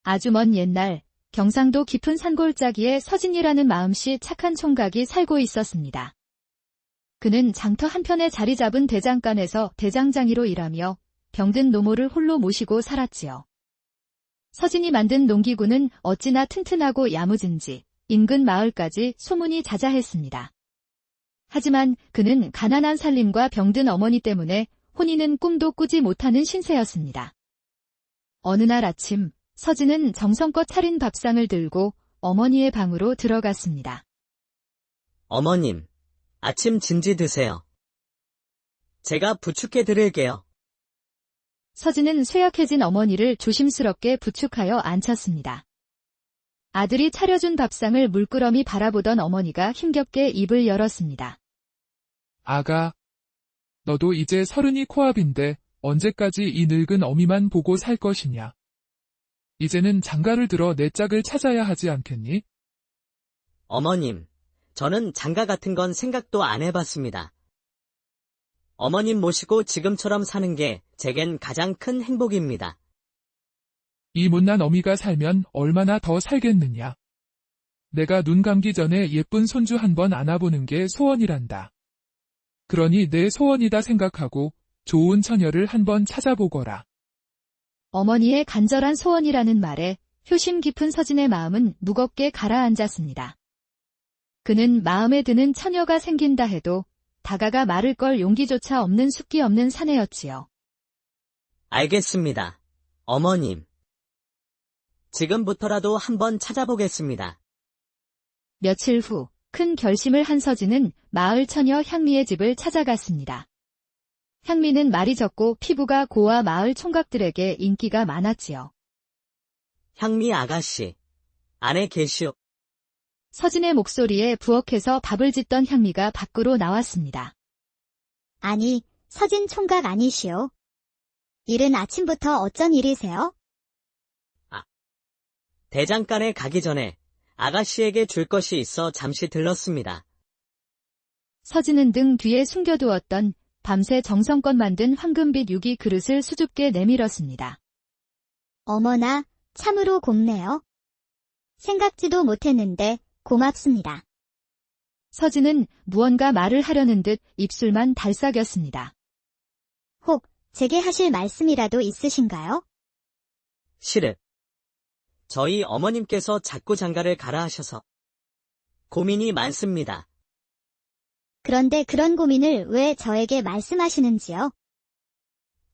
아주 먼 옛날 경상도 깊은 산골짜기에 서진이라는 마음씨 착한 총각이 살고 있었습니다. 그는 장터 한편에 자리 잡은 대장간에서 대장장이로 일하며 병든 노모를 홀로 모시고 살았지요. 서진이 만든 농기구는 어찌나 튼튼하고 야무진지 인근 마을까지 소문이 자자했습니다. 하지만 그는 가난한 살림과 병든 어머니 때문에 혼인은 꿈도 꾸지 못하는 신세였습니다. 어느 날 아침 서진은 정성껏 차린 밥상을 들고 어머니의 방으로 들어갔습니다. 어머님, 아침 진지 드세요. 제가 부축해 드릴게요. 서진은 쇠약해진 어머니를 조심스럽게 부축하여 앉혔습니다. 아들이 차려준 밥상을 물끄러미 바라보던 어머니가 힘겹게 입을 열었습니다. 아가, 너도 이제 30이 코앞인데 언제까지 이 늙은 어미만 보고 살 것이냐. 이제는 장가를 들어 내 짝을 찾아야 하지 않겠니? 어머님, 저는 장가 같은 건 생각도 안 해봤습니다. 어머님 모시고 지금처럼 사는 게 제겐 가장 큰 행복입니다. 이 못난 어미가 살면 얼마나 더 살겠느냐. 내가 눈 감기 전에 예쁜 손주 한번 안아보는 게 소원이란다. 그러니 내 소원이다 생각하고 좋은 처녀를 한번 찾아보거라. 어머니의 간절한 소원이라는 말에 효심 깊은 서진의 마음은 무겁게 가라앉았습니다. 그는 마음에 드는 처녀가 생긴다 해도 다가가 말을 걸 용기조차 없는 숫기 없는 사내였지요. 알겠습니다. 어머님. 지금부터라도 한번 찾아보겠습니다. 며칠 후 큰 결심을 한 서진은 마을 처녀 향미의 집을 찾아갔습니다. 향미는 말이 적고 피부가 고와 마을 총각들에게 인기가 많았지요. 향미 아가씨, 안에 계시오. 서진의 목소리에 부엌에서 밥을 짓던 향미가 밖으로 나왔습니다. 아니, 서진 총각 아니시오. 이른 아침부터 어쩐 일이세요? 대장간에 가기 전에 아가씨에게 줄 것이 있어 잠시 들렀습니다. 서진은 등 뒤에 숨겨두었던 밤새 정성껏 만든 황금빛 유기 그릇을 수줍게 내밀었습니다. 어머나, 참으로 곱네요. 생각지도 못했는데 고맙습니다. 서진은 무언가 말을 하려는 듯 입술만 달싹였습니다. 혹 제게 하실 말씀이라도 있으신가요? 실은 저희 어머님께서 자꾸 장가를 가라 하셔서 고민이 많습니다. 그런데 그런 고민을 왜 저에게 말씀하시는지요?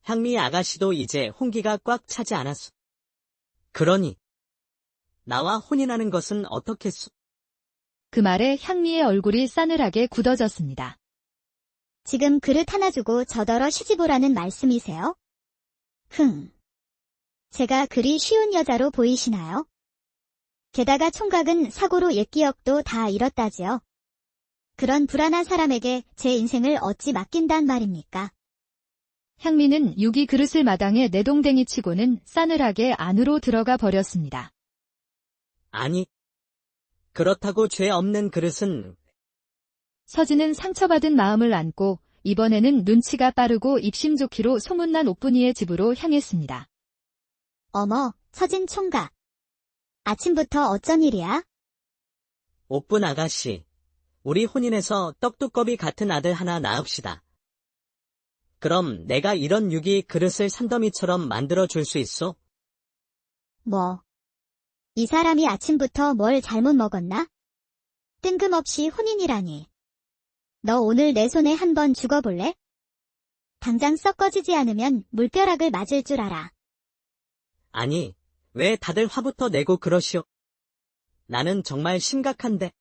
향미 아가씨도 이제 혼기가 꽉 차지 않았소. 그러니 나와 혼인하는 것은 어떻겠소? 그 말에 향미의 얼굴이 싸늘하게 굳어졌습니다. 지금 그릇 하나 주고 저더러 시집오라는 말씀이세요? 제가 그리 쉬운 여자로 보이시나요? 게다가 총각은 사고로 옛 기억도 다 잃었다지요. 그런 불안한 사람에게 제 인생을 어찌 맡긴단 말입니까? 향미는 유기 그릇을 마당에 내동댕이 치고는 싸늘하게 안으로 들어가 버렸습니다. 아니, 그렇다고 죄 없는 그릇은... 서진은 상처받은 마음을 안고 이번에는 눈치가 빠르고 입심 좋기로 소문난 옥분이의 집으로 향했습니다. 어머, 서진 총각. 아침부터 어쩐 일이야? 옥분 아가씨, 우리 혼인해서 떡두꺼비 같은 아들 하나 낳읍시다. 그럼 내가 이런 유기 그릇을 산더미처럼 만들어줄 수 있소? 뭐, 이 사람이 아침부터 뭘 잘못 먹었나? 뜬금없이 혼인이라니. 너 오늘 내 손에 한번 죽어볼래? 당장 썩 꺼지지 않으면 물벼락을 맞을 줄 알아. 아니, 왜 다들 화부터 내고 그러시오? 나는 정말 심각한데.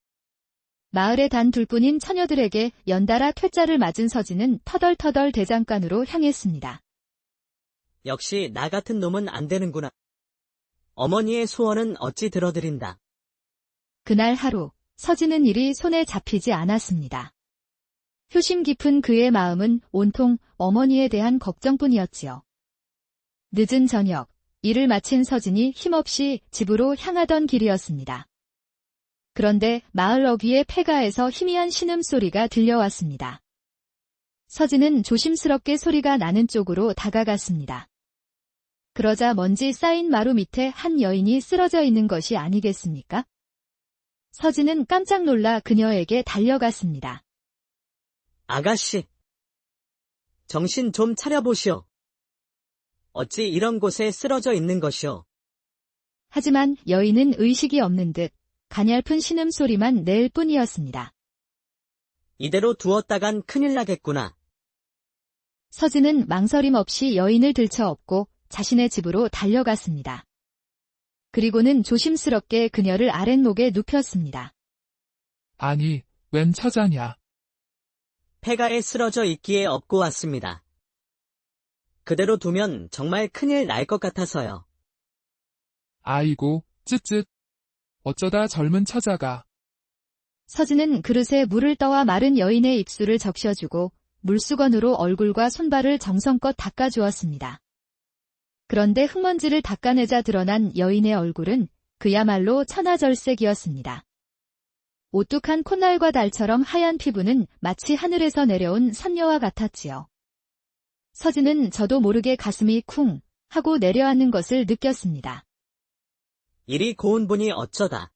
마을에 단 둘뿐인 처녀들에게 연달아 퇴짜를 맞은 서진은 터덜터덜 대장간으로 향했습니다. 역시 나 같은 놈은 안 되는구나. 어머니의 소원은 어찌 들어드린다. 그날 하루 서진은 일이 손에 잡히지 않았습니다. 효심 깊은 그의 마음은 온통 어머니에 대한 걱정뿐이었지요. 늦은 저녁, 일을 마친 서진이 힘없이 집으로 향하던 길이었습니다. 그런데 마을 어귀의 폐가에서 희미한 신음소리가 들려왔습니다. 서진은 조심스럽게 소리가 나는 쪽으로 다가갔습니다. 그러자 먼지 쌓인 마루 밑에 한 여인이 쓰러져 있는 것이 아니겠습니까? 서진은 깜짝 놀라 그녀에게 달려갔습니다. 아가씨. 정신 좀 차려보시오. 어찌 이런 곳에 쓰러져 있는 것이오. 하지만 여인은 의식이 없는 듯 가냘픈 신음소리만 낼 뿐이었습니다. 이대로 두었다간 큰일 나겠구나. 서진은 망설임 없이 여인을 들쳐업고 자신의 집으로 달려갔습니다. 그리고는 조심스럽게 그녀를 아랫목에 눕혔습니다. 아니, 웬 처자냐. 폐가에 쓰러져 있기에 업고 왔습니다. 그대로 두면 정말 큰일 날 것 같아서요. 아이고, 쯧쯧. 어쩌다 젊은 처자가. 서진은 그릇에 물을 떠와 마른 여인의 입술을 적셔주고 물수건으로 얼굴과 손발을 정성껏 닦아주었습니다. 그런데 흙먼지를 닦아내자 드러난 여인의 얼굴은 그야말로 천하절색이었습니다. 오뚝한 콧날과 달처럼 하얀 피부는 마치 하늘에서 내려온 선녀와 같았지요. 서진은 저도 모르게 가슴이 쿵 하고 내려앉는 것을 느꼈습니다. 이리 고운 분이 어쩌다.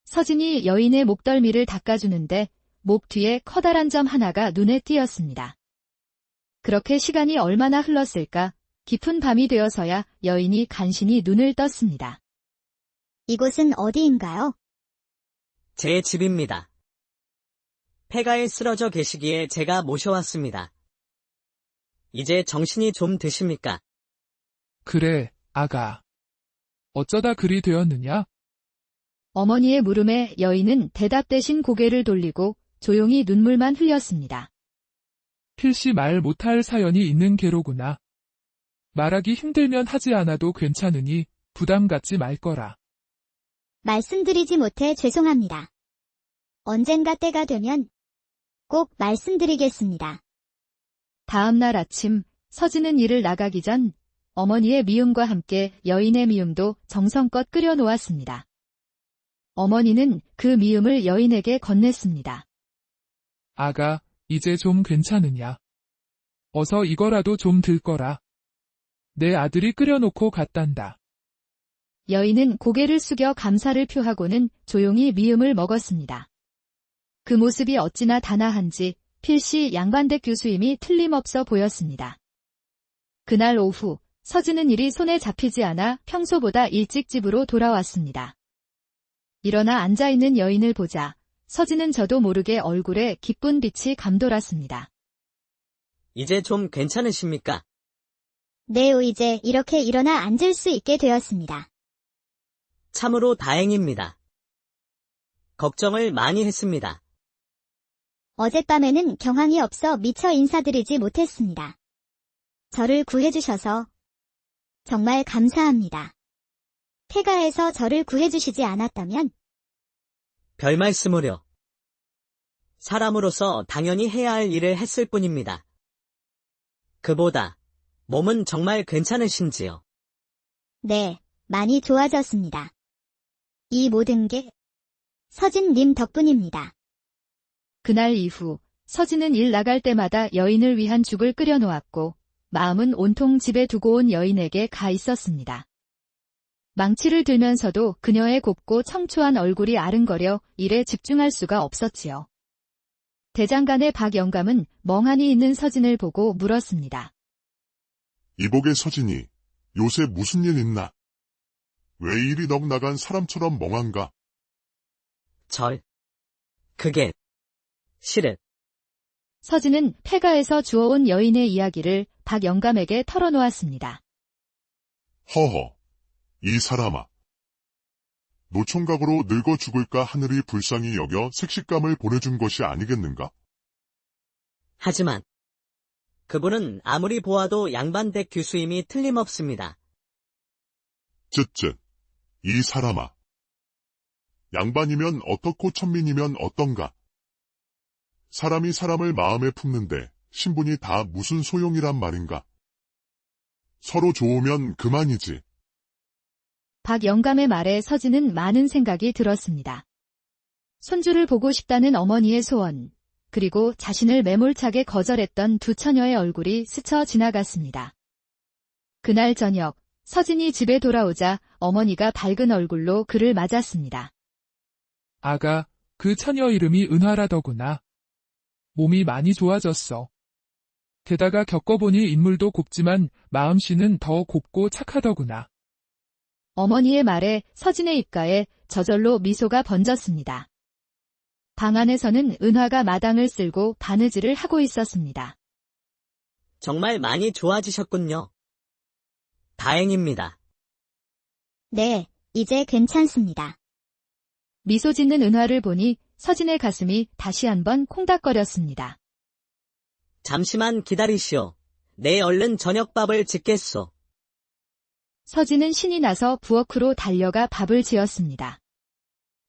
서진이 여인의 목덜미를 닦아주는데 목 뒤에 커다란 점 하나가 눈에 띄었습니다. 그렇게 시간이 얼마나 흘렀을까? 깊은 밤이 되어서야 여인이 간신히 눈을 떴습니다. 이곳은 어디인가요? 제 집입니다. 폐가에 쓰러져 계시기에 제가 모셔왔습니다. 이제 정신이 좀 드십니까? 그래, 아가. 어쩌다 그리 되었느냐? 어머니의 물음에 여인은 대답 대신 고개를 돌리고 조용히 눈물만 흘렸습니다. 필시 말 못할 사연이 있는 게로구나. 말하기 힘들면 하지 않아도 괜찮으니 부담 갖지 말 거라. 말씀드리지 못해 죄송합니다. 언젠가 때가 되면 꼭 말씀드리겠습니다. 다음 날 아침 서진은 일을 나가기 전 어머니의 미음과 함께 여인의 미음도 정성껏 끓여 놓았습니다. 어머니는 그 미음을 여인에게 건넸습니다. 아가, 이제 좀 괜찮으냐? 어서 이거라도 좀 들거라. 내 아들이 끓여놓고 갔단다. 여인은 고개를 숙여 감사를 표하고는 조용히 미음을 먹었습니다. 그 모습이 어찌나 단아한지 필시 양반댁 교수임이 틀림없어 보였습니다. 그날 오후 서진은 일이 손에 잡히지 않아 평소보다 일찍 집으로 돌아왔습니다. 일어나 앉아있는 여인을 보자 서진은 저도 모르게 얼굴에 기쁜 빛이 감돌았습니다. 이제 좀 괜찮으십니까? 네, 이제 이렇게 일어나 앉을 수 있게 되었습니다. 참으로 다행입니다. 걱정을 많이 했습니다. 어젯밤에는 경황이 없어 미처 인사드리지 못했습니다. 저를 구해주셔서 정말 감사합니다. 폐가에서 저를 구해주시지 않았다면 별 말씀을요. 사람으로서 당연히 해야 할 일을 했을 뿐입니다. 그보다 몸은 정말 괜찮으신지요? 네, 많이 좋아졌습니다. 이 모든 게 서진님 덕분입니다. 그날 이후 서진은 일 나갈 때마다 여인을 위한 죽을 끓여 놓았고 마음은 온통 집에 두고 온 여인에게 가 있었습니다. 망치를 들면서도 그녀의 곱고 청초한 얼굴이 아른거려 일에 집중할 수가 없었지요. 대장간의 박영감은 멍하니 있는 서진을 보고 물었습니다. 이복의 서진이 요새 무슨 일 있나? 왜 일이 넋 나간 사람처럼 멍한가? 그게 실은 서진은 폐가에서 주워온 여인의 이야기를 박영감에게 털어놓았습니다. 허허, 이 사람아. 노총각으로 늙어 죽을까 하늘이 불쌍히 여겨 색식감을 보내준 것이 아니겠는가? 하지만 그분은 아무리 보아도 양반댁 교수임이 틀림없습니다. 쯧쯧, 이 사람아. 양반이면 어떻고 천민이면 어떤가? 사람이 사람을 마음에 품는데 신분이 다 무슨 소용이란 말인가? 서로 좋으면 그만이지. 박영감의 말에 서진은 많은 생각이 들었습니다. 손주를 보고 싶다는 어머니의 소원, 그리고 자신을 매몰차게 거절했던 두 처녀의 얼굴이 스쳐 지나갔습니다. 그날 저녁, 서진이 집에 돌아오자 어머니가 밝은 얼굴로 그를 맞았습니다. 아가, 그 처녀 이름이 은화라더구나. 몸이 많이 좋아졌어. 게다가 겪어보니 인물도 곱지만 마음씨는 더 곱고 착하더구나. 어머니의 말에 서진의 입가에 저절로 미소가 번졌습니다. 방 안에서는 은화가 마당을 쓸고 바느질을 하고 있었습니다. 정말 많이 좋아지셨군요. 다행입니다. 네, 이제 괜찮습니다. 미소 짓는 은화를 보니 서진의 가슴이 다시 한번 콩닥거렸습니다. 잠시만 기다리시오. 내 얼른 저녁밥을 짓겠소. 서진은 신이 나서 부엌으로 달려가 밥을 지었습니다.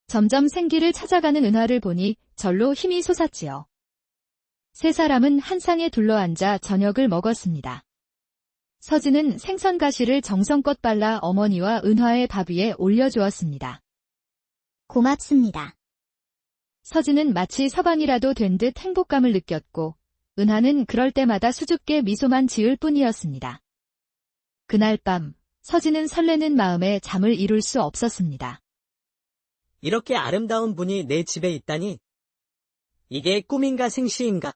점점 생기를 찾아가는 은화를 보니 절로 힘이 솟았지요. 세 사람은 한 상에 둘러앉아 저녁을 먹었습니다. 서진은 생선 가시를 정성껏 발라 어머니와 은화의 밥 위에 올려주었습니다. 고맙습니다. 서진은 마치 서방이라도 된 듯 행복감을 느꼈고 은하는 그럴 때마다 수줍게 미소만 지을 뿐이었습니다. 그날 밤 서진은 설레는 마음에 잠을 이룰 수 없었습니다. 이렇게 아름다운 분이 내 집에 있다니. 이게 꿈인가 생시인가?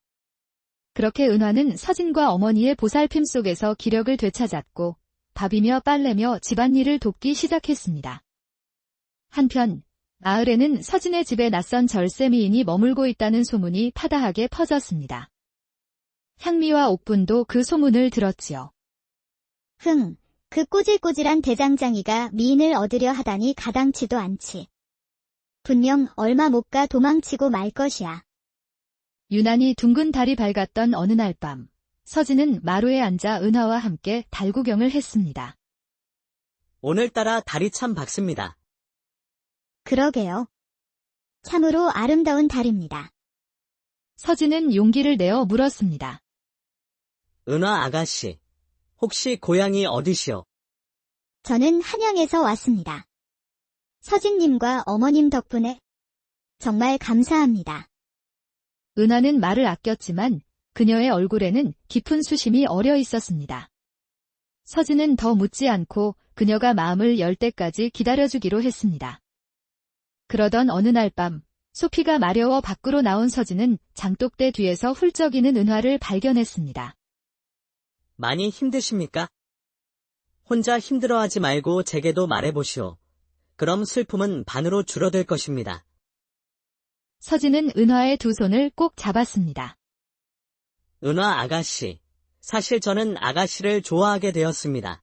그렇게 은하는 서진과 어머니의 보살핌 속에서 기력을 되찾았고 밥이며 빨래며 집안일을 돕기 시작했습니다. 한편 마을에는 서진의 집에 낯선 절세미인이 머물고 있다는 소문이 파다하게 퍼졌습니다. 향미와 옥분도 그 소문을 들었지요. 그 꼬질꼬질한 대장장이가 미인을 얻으려 하다니 가당치도 않지. 분명 얼마 못 가 도망치고 말 것이야. 유난히 둥근 달이 밝았던 어느 날 밤, 서진은 마루에 앉아 은하와 함께 달 구경을 했습니다. 오늘따라 달이 참 밝습니다. 그러게요. 참으로 아름다운 달입니다. 서진은 용기를 내어 물었습니다. 은화 아가씨, 혹시 고향이 어디시오? 저는 한양에서 왔습니다. 서진님과 어머님 덕분에 정말 감사합니다. 은하는 말을 아꼈지만 그녀의 얼굴에는 깊은 수심이 어려 있었습니다. 서진은 더 묻지 않고 그녀가 마음을 열 때까지 기다려주기로 했습니다. 그러던 어느 날 밤, 소피가 마려워 밖으로 나온 서진은 장독대 뒤에서 훌쩍이는 은화를 발견했습니다. 많이 힘드십니까? 혼자 힘들어하지 말고 제게도 말해보시오. 그럼 슬픔은 반으로 줄어들 것입니다. 서진은 은화의 두 손을 꼭 잡았습니다. 은화 아가씨, 사실 저는 아가씨를 좋아하게 되었습니다.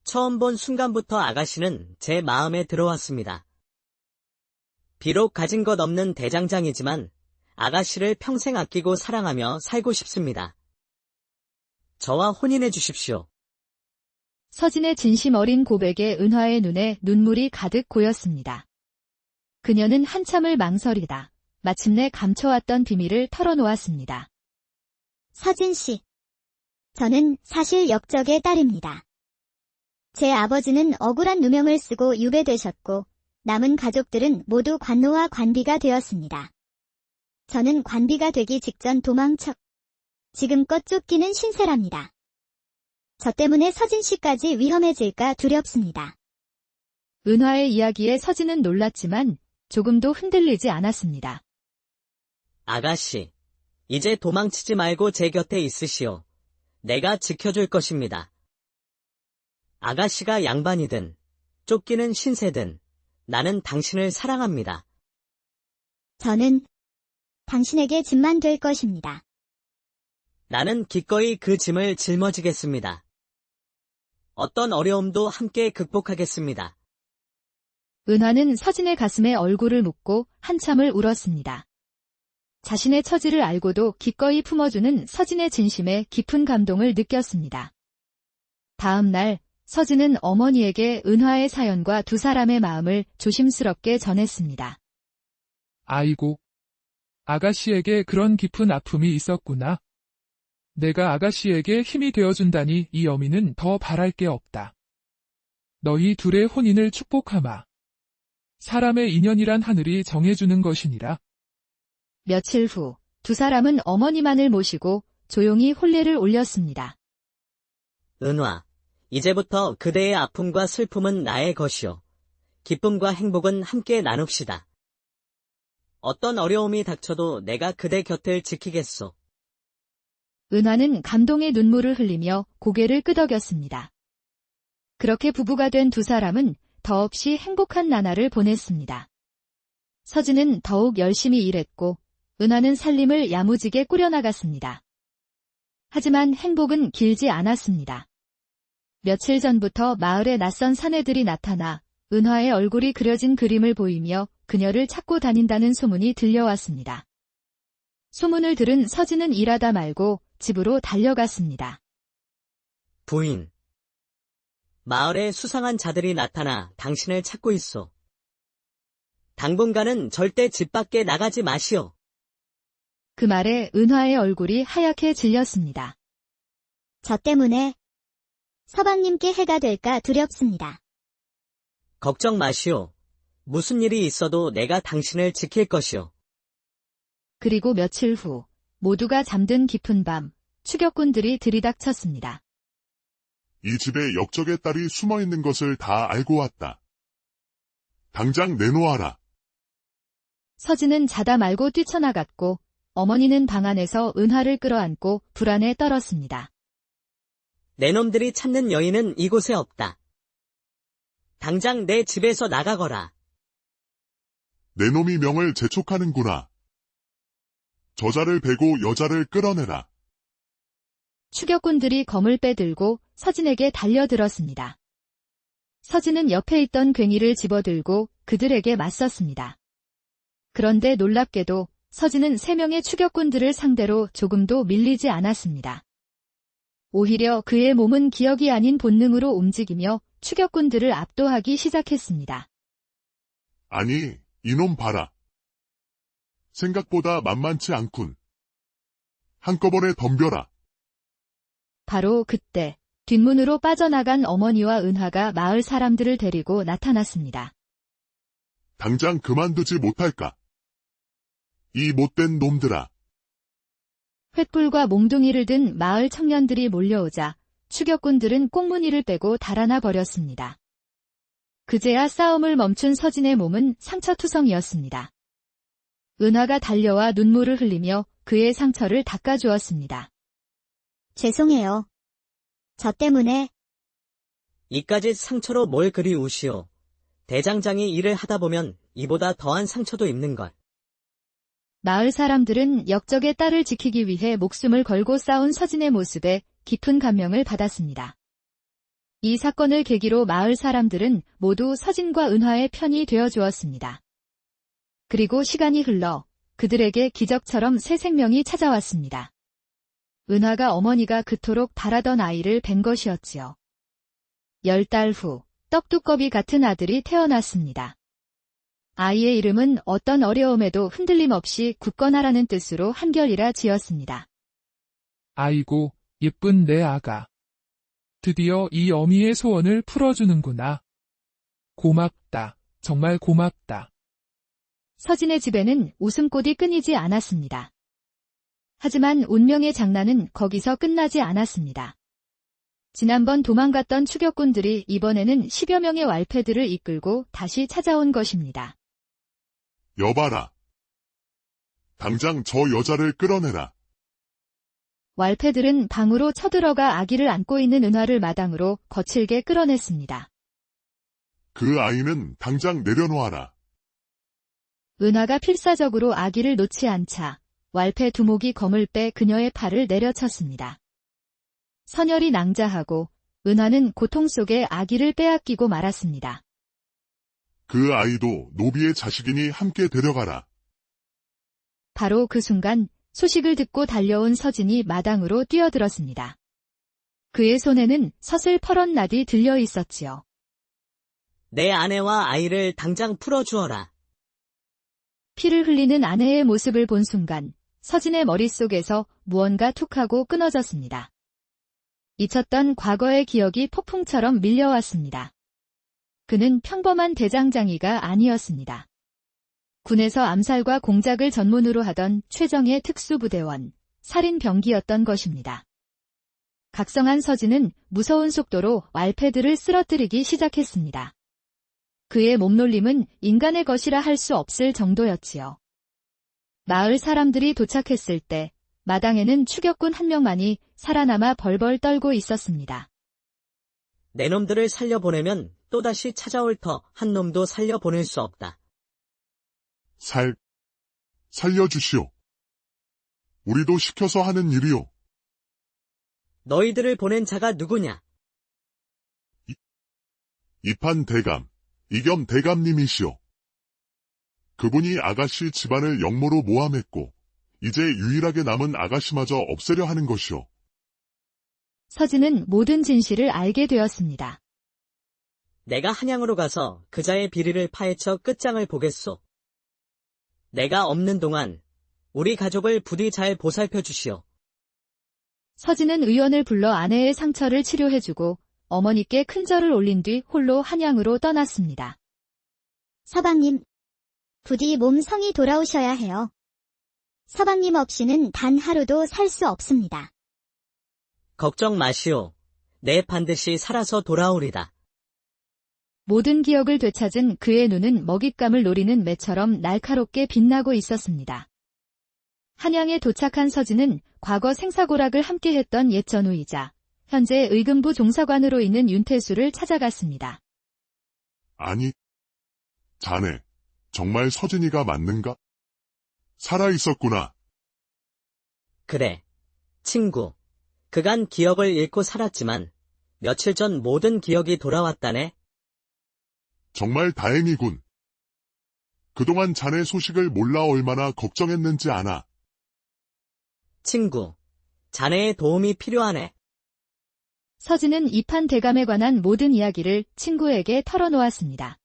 처음 본 순간부터 아가씨는 제 마음에 들어왔습니다. 비록 가진 것 없는 대장장이지만 아가씨를 평생 아끼고 사랑하며 살고 싶습니다. 저와 혼인해 주십시오. 서진의 진심 어린 고백에 은화의 눈에 눈물이 가득 고였습니다. 그녀는 한참을 망설이다 마침내 감춰왔던 비밀을 털어놓았습니다. 서진 씨. 저는 사실 역적의 딸입니다. 제 아버지는 억울한 누명을 쓰고 유배되셨고 남은 가족들은 모두 관노와 관비가 되었습니다. 저는 관비가 되기 직전 도망쳐 지금껏 쫓기는 신세랍니다. 저 때문에 서진 씨까지 위험해질까 두렵습니다. 은화의 이야기에 서진은 놀랐지만 조금도 흔들리지 않았습니다. 아가씨, 이제 도망치지 말고 제 곁에 있으시오. 내가 지켜줄 것입니다. 아가씨가 양반이든 쫓기는 신세든 나는 당신을 사랑합니다. 저는 당신에게 짐만 될 것입니다. 나는 기꺼이 그 짐을 짊어지겠습니다. 어떤 어려움도 함께 극복하겠습니다. 은화는 서진의 가슴에 얼굴을 묻고 한참을 울었습니다. 자신의 처지를 알고도 기꺼이 품어주는 서진의 진심에 깊은 감동을 느꼈습니다. 다음 날 서진은 어머니에게 은화의 사연과 두 사람의 마음을 조심스럽게 전했습니다. 아이고, 아가씨에게 그런 깊은 아픔이 있었구나. 내가 아가씨에게 힘이 되어준다니 이 어미는 더 바랄 게 없다. 너희 둘의 혼인을 축복하마. 사람의 인연이란 하늘이 정해주는 것이니라. 며칠 후 두 사람은 어머니만을 모시고 조용히 혼례를 올렸습니다. 은화, 이제부터 그대의 아픔과 슬픔은 나의 것이요. 기쁨과 행복은 함께 나눕시다. 어떤 어려움이 닥쳐도 내가 그대 곁을 지키겠소. 은화는 감동의 눈물을 흘리며 고개를 끄덕였습니다. 그렇게 부부가 된 두 사람은 더없이 행복한 나날을 보냈습니다. 서진은 더욱 열심히 일했고 은화는 살림을 야무지게 꾸려나갔습니다. 하지만 행복은 길지 않았습니다. 며칠 전부터 마을에 낯선 사내들이 나타나 은화의 얼굴이 그려진 그림을 보이며 그녀를 찾고 다닌다는 소문이 들려왔습니다. 소문을 들은 서진은 일하다 말고 집으로 달려갔습니다. 부인. 마을에 수상한 자들이 나타나 당신을 찾고 있소. 당분간은 절대 집 밖에 나가지 마시오. 그 말에 은화의 얼굴이 하얗게 질렸습니다. 저 때문에 서방님께 해가 될까 두렵습니다. 걱정 마시오. 무슨 일이 있어도 내가 당신을 지킬 것이오. 그리고 며칠 후 모두가 잠든 깊은 밤 추격꾼들이 들이닥쳤습니다. 이 집에 역적의 딸이 숨어 있는 것을 다 알고 왔다. 당장 내놓아라. 서진은 자다 말고 뛰쳐나갔고 어머니는 방 안에서 은화를 끌어안고 불안에 떨었습니다. 내 놈들이 찾는 여인은 이곳에 없다. 당장 내 집에서 나가거라. 내 놈이 명을 재촉하는구나. 저자를 베고 여자를 끌어내라. 추격꾼들이 검을 빼들고 서진에게 달려들었습니다. 서진은 옆에 있던 괭이를 집어들고 그들에게 맞섰습니다. 그런데 놀랍게도 서진은 3명의 추격꾼들을 상대로 조금도 밀리지 않았습니다. 오히려 그의 몸은 기억이 아닌 본능으로 움직이며 추격꾼들을 압도하기 시작했습니다. 아니, 이놈 봐라. 생각보다 만만치 않군. 한꺼번에 덤벼라. 바로 그때 뒷문으로 빠져나간 어머니와 은하가 마을 사람들을 데리고 나타났습니다. 당장 그만두지 못할까? 이 못된 놈들아. 횃불과 몽둥이를 든 마을 청년들이 몰려오자 추격꾼들은 꽁무니를 빼고 달아나 버렸습니다. 그제야 싸움을 멈춘 서진의 몸은 상처투성이었습니다. 은하가 달려와 눈물을 흘리며 그의 상처를 닦아주었습니다. 죄송해요. 저 때문에 이까짓 상처로 뭘 그리 우시오. 대장장이 일을 하다 보면 이보다 더한 상처도 입는걸. 마을 사람들은 역적의 딸을 지키기 위해 목숨을 걸고 싸운 서진의 모습에 깊은 감명을 받았습니다. 이 사건을 계기로 마을 사람들은 모두 서진과 은화의 편이 되어주었습니다. 그리고 시간이 흘러 그들에게 기적처럼 새 생명이 찾아왔습니다. 은화가 어머니가 그토록 바라던 아이를 뵌 것이었지요. 10달 후 떡두꺼비 같은 아들이 태어났습니다. 아이의 이름은 어떤 어려움에도 흔들림 없이 굳건하라는 뜻으로 한결이라 지었습니다. 아이고, 예쁜 내 아가. 드디어 이 어미의 소원을 풀어주는구나. 고맙다. 정말 고맙다. 서진의 집에는 웃음꽃이 끊이지 않았습니다. 하지만 운명의 장난은 거기서 끝나지 않았습니다. 지난번 도망갔던 추격꾼들이 이번에는 10여 명의 왈패들을 이끌고 다시 찾아온 것입니다. 여봐라. 당장 저 여자를 끌어내라. 왈패들은 방으로 쳐들어가 아기를 안고 있는 은화를 마당으로 거칠게 끌어냈습니다. 그 아이는 당장 내려놓아라. 은화가 필사적으로 아기를 놓지 않자 왈패 두목이 검을 빼 그녀의 팔을 내려쳤습니다. 선열이 낭자하고 은화는 고통 속에 아기를 빼앗기고 말았습니다. 그 아이도 노비의 자식이니 함께 데려가라. 바로 그 순간 소식을 듣고 달려온 서진이 마당으로 뛰어들었습니다. 그의 손에는 서슬퍼런 낫이 들려 있었지요. 내 아내와 아이를 당장 풀어주어라. 피를 흘리는 아내의 모습을 본 순간 서진의 머릿속에서 무언가 툭하고 끊어졌습니다. 잊혔던 과거의 기억이 폭풍처럼 밀려왔습니다. 그는 평범한 대장장이가 아니었습니다. 군에서 암살과 공작을 전문으로 하던 최정예 특수부대원, 살인병기였던 것입니다. 각성한 서진은 무서운 속도로 말패들을 쓰러뜨리기 시작했습니다. 그의 몸놀림은 인간의 것이라 할 수 없을 정도였지요. 마을 사람들이 도착했을 때 마당에는 추격군 한 명만이 살아남아 벌벌 떨고 있었습니다. 내 놈들을 살려보내면 또다시 찾아올 터 한 놈도 살려보낼 수 없다. 살려주시오. 우리도 시켜서 하는 일이오. 너희들을 보낸 자가 누구냐? 이판 대감, 이겸 대감님이시오. 그분이 아가씨 집안을 영모로 모함했고 이제 유일하게 남은 아가씨마저 없애려 하는 것이오. 서진은 모든 진실을 알게 되었습니다. 내가 한양으로 가서 그자의 비리를 파헤쳐 끝장을 보겠소. 내가 없는 동안 우리 가족을 부디 잘 보살펴 주시오. 서진은 의원을 불러 아내의 상처를 치료해주고 어머니께 큰 절을 올린 뒤 홀로 한양으로 떠났습니다. 서방님, 부디 몸 성이 돌아오셔야 해요. 서방님 없이는 단 하루도 살 수 없습니다. 걱정 마시오. 내 반드시 살아서 돌아오리다. 모든 기억을 되찾은 그의 눈은 먹잇감을 노리는 매처럼 날카롭게 빛나고 있었습니다. 한양에 도착한 서진은 과거 생사고락을 함께했던 옛 전우이자 현재 의금부 종사관으로 있는 윤태수를 찾아갔습니다. 아니, 자네, 정말 서진이가 맞는가? 살아있었구나. 그래, 친구. 그간 기억을 잃고 살았지만 며칠 전 모든 기억이 돌아왔다네. 정말 다행이군. 그동안 자네 소식을 몰라 얼마나 걱정했는지 아나. 친구, 자네의 도움이 필요하네. 서진은 이판 대감에 관한 모든 이야기를 친구에게 털어놓았습니다.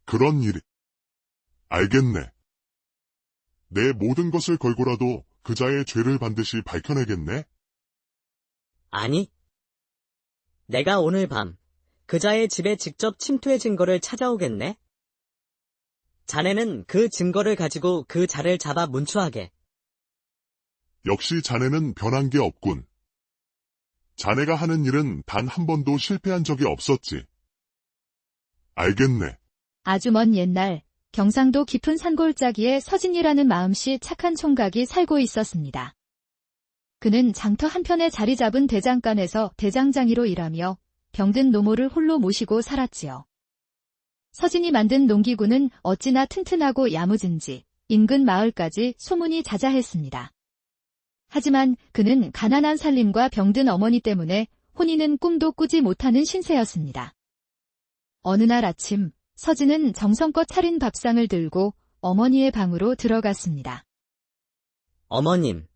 그런 일이. 알겠네. 내 모든 것을 걸고라도 그자의 죄를 반드시 밝혀내겠네? 아니, 내가 오늘 밤 그자의 집에 직접 침투의 증거를 찾아오겠네? 자네는 그 증거를 가지고 그 자를 잡아 문초하게. 역시 자네는 변한 게 없군. 자네가 하는 일은 단 한 번도 실패한 적이 없었지. 알겠네. 아주 먼 옛날 경상도 깊은 산골짜기에 서진이라는 마음씨 착한 총각이 살고 있었습니다. 그는 장터 한편에 자리 잡은 대장간에서 대장장이로 일하며 병든 노모를 홀로 모시고 살았지요. 서진이 만든 농기구는 어찌나 튼튼하고 야무진지 인근 마을까지 소문이 자자했습니다. 하지만 그는 가난한 살림과 병든 어머니 때문에 혼인은 꿈도 꾸지 못하는 신세였습니다. 어느 날 아침 서진은 정성껏 차린 밥상을 들고 어머니의 방으로 들어갔습니다. 어머님,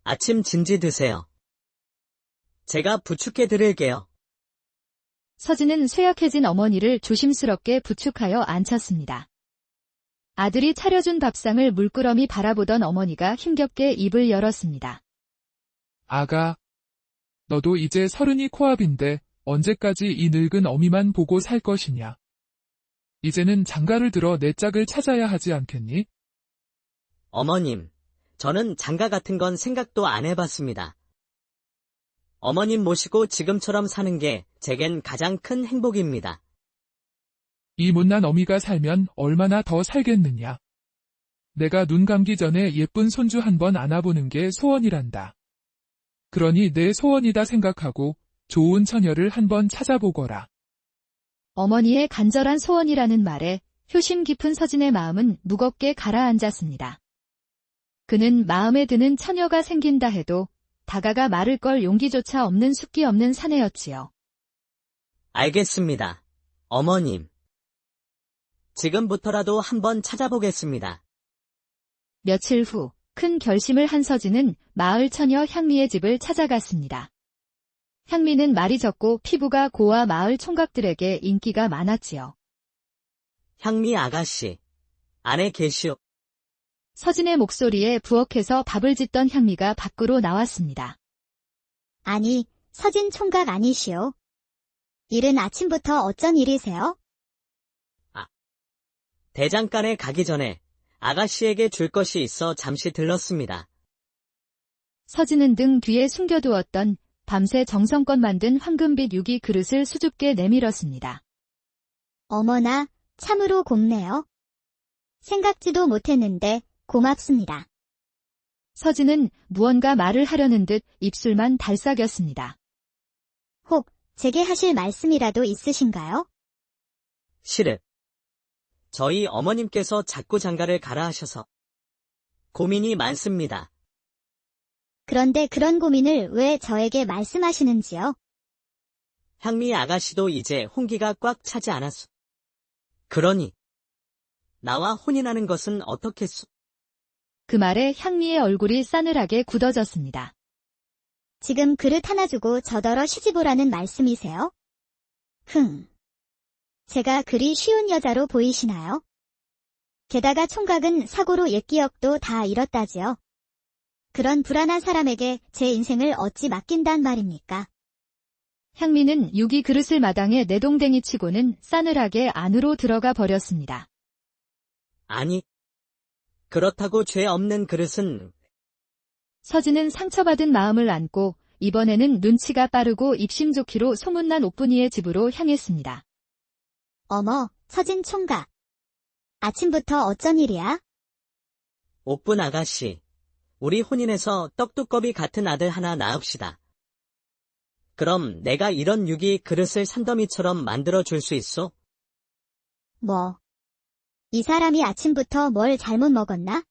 아침 진지 드세요. 제가 부축해 드릴게요. 서진은 쇠약해진 어머니를 조심스럽게 부축하여 앉혔습니다. 아들이 차려준 밥상을 물끄러미 바라보던 어머니가 힘겹게 입을 열었습니다. 아가, 너도 이제 30이 코앞인데 언제까지 이 늙은 어미만 보고 살 것이냐. 이제는 장가를 들어 내 짝을 찾아야 하지 않겠니? 어머님, 저는 장가 같은 건 생각도 안 해봤습니다. 어머님 모시고 지금처럼 사는 게 제겐 가장 큰 행복입니다. 이 못난 어미가 살면 얼마나 더 살겠느냐. 내가 눈 감기 전에 예쁜 손주 한 번 안아보는 게 소원이란다. 그러니 내 소원이다 생각하고 좋은 처녀를 한번 찾아보거라. 어머니의 간절한 소원이라는 말에 효심 깊은 서진의 마음은 무겁게 가라앉았습니다. 그는 마음에 드는 처녀가 생긴다 해도 다가가 말을 걸 용기조차 없는 숫기 없는 사내였지요. 알겠습니다. 어머님. 지금부터라도 한번 찾아보겠습니다. 며칠 후 큰 결심을 한 서진은 마을 처녀 향미의 집을 찾아갔습니다. 향미는 말이 적고 피부가 고와 마을 총각들에게 인기가 많았지요. 향미 아가씨, 안에 계시오. 서진의 목소리에 부엌에서 밥을 짓던 향미가 밖으로 나왔습니다. 아니, 서진 총각 아니시오. 이른 아침부터 어쩐 일이세요? 대장간에 가기 전에 아가씨에게 줄 것이 있어 잠시 들렀습니다. 서진은 등 뒤에 숨겨두었던 밤새 정성껏 만든 황금빛 유기 그릇을 수줍게 내밀었습니다. 어머나, 참으로 곱네요. 생각지도 못했는데 고맙습니다. 서진은 무언가 말을 하려는 듯 입술만 달싹였습니다. 혹 제게 하실 말씀이라도 있으신가요? 실은 저희 어머님께서 자꾸 장가를 가라 하셔서 고민이 많습니다. 그런데 그런 고민을 왜 저에게 말씀하시는지요? 향미 아가씨도 이제 홍기가 꽉 차지 않았소. 그러니 나와 혼인하는 것은 어떻겠소? 그 말에 향미의 얼굴이 싸늘하게 굳어졌습니다. 지금 그릇 하나 주고 저더러 시집오라는 말씀이세요? 제가 그리 쉬운 여자로 보이시나요? 게다가 총각은 사고로 옛 기억도 다 잃었다지요. 그런 불안한 사람에게 제 인생을 어찌 맡긴단 말입니까? 향미는 유기 그릇을 마당에 내동댕이 치고는 싸늘하게 안으로 들어가 버렸습니다. 아니, 그렇다고 죄 없는 그릇은 서진은 상처받은 마음을 안고 이번에는 눈치가 빠르고 입심 좋기로 소문난 옥분이의 집으로 향했습니다. 어머, 서진 총각. 아침부터 어쩐 일이야? 옥분 아가씨, 우리 혼인해서 떡두꺼비 같은 아들 하나 낳읍시다. 그럼 내가 이런 유기 그릇을 산더미처럼 만들어 줄 수 있소? 뭐, 이 사람이 아침부터 뭘 잘못 먹었나?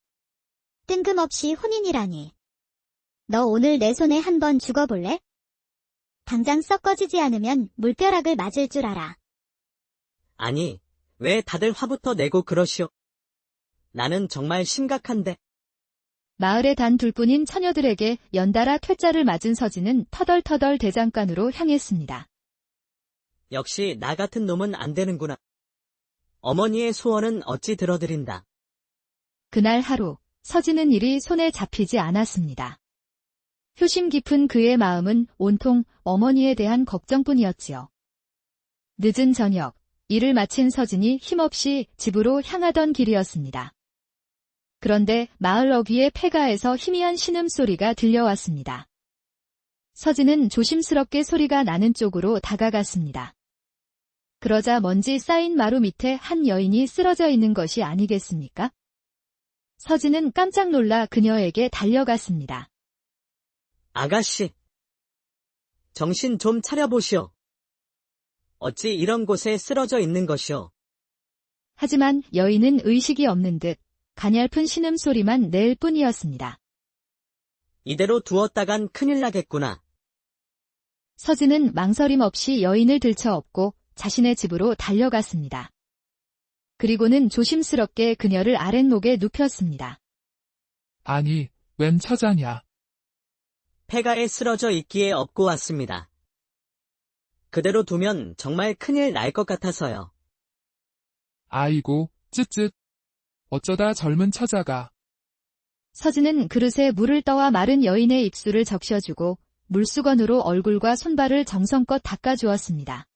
뜬금없이 혼인이라니. 너 오늘 내 손에 한번 죽어볼래? 당장 썩 꺼지지 않으면 물벼락을 맞을 줄 알아. 아니, 왜 다들 화부터 내고 그러시오? 나는 정말 심각한데. 마을의 단 둘뿐인 처녀들에게 연달아 퇴짜를 맞은 서진은 터덜터덜 대장간으로 향했습니다. 역시 나 같은 놈은 안 되는구나. 어머니의 소원은 어찌 들어드린다. 그날 하루, 서진은 일이 손에 잡히지 않았습니다. 효심 깊은 그의 마음은 온통 어머니에 대한 걱정뿐이었지요. 늦은 저녁, 일을 마친 서진이 힘없이 집으로 향하던 길이었습니다. 그런데 마을 어귀의 폐가에서 희미한 신음소리가 들려왔습니다. 서진은 조심스럽게 소리가 나는 쪽으로 다가갔습니다. 그러자 먼지 쌓인 마루 밑에 한 여인이 쓰러져 있는 것이 아니겠습니까? 서진은 깜짝 놀라 그녀에게 달려갔습니다. 아가씨, 정신 좀 차려보시오. 어찌 이런 곳에 쓰러져 있는 것이오? 하지만 여인은 의식이 없는 듯 가냘픈 신음소리만 낼 뿐이었습니다. 이대로 두었다간 큰일 나겠구나. 서진은 망설임 없이 여인을 들쳐업고 자신의 집으로 달려갔습니다. 그리고는 조심스럽게 그녀를 아랫목에 눕혔습니다. 아니, 웬 처자냐. 폐가에 쓰러져 있기에 업고 왔습니다. 그대로 두면 정말 큰일 날 것 같아서요. 아이고, 쯧쯧. 어쩌다 젊은 처자가. 서진은 그릇에 물을 떠와 마른 여인의 입술을 적셔주고 물수건으로 얼굴과 손발을 정성껏 닦아주었습니다.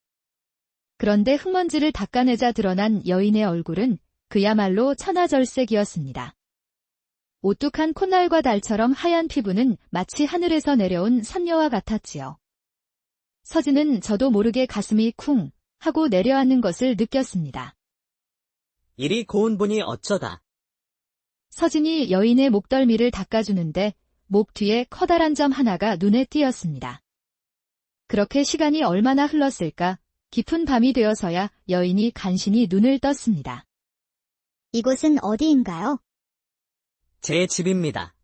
그런데 흙먼지를 닦아내자 드러난 여인의 얼굴은 그야말로 천하절색이었습니다. 오뚝한 콧날과 달처럼 하얀 피부는 마치 하늘에서 내려온 선녀와 같았지요. 서진은 저도 모르게 가슴이 쿵 하고 내려앉는 것을 느꼈습니다. 이리 고운 분이 어쩌다. 서진이 여인의 목덜미를 닦아주는데 목 뒤에 커다란 점 하나가 눈에 띄었습니다. 그렇게 시간이 얼마나 흘렀을까? 깊은 밤이 되어서야 여인이 간신히 눈을 떴습니다. 이곳은 어디인가요? 제 집입니다.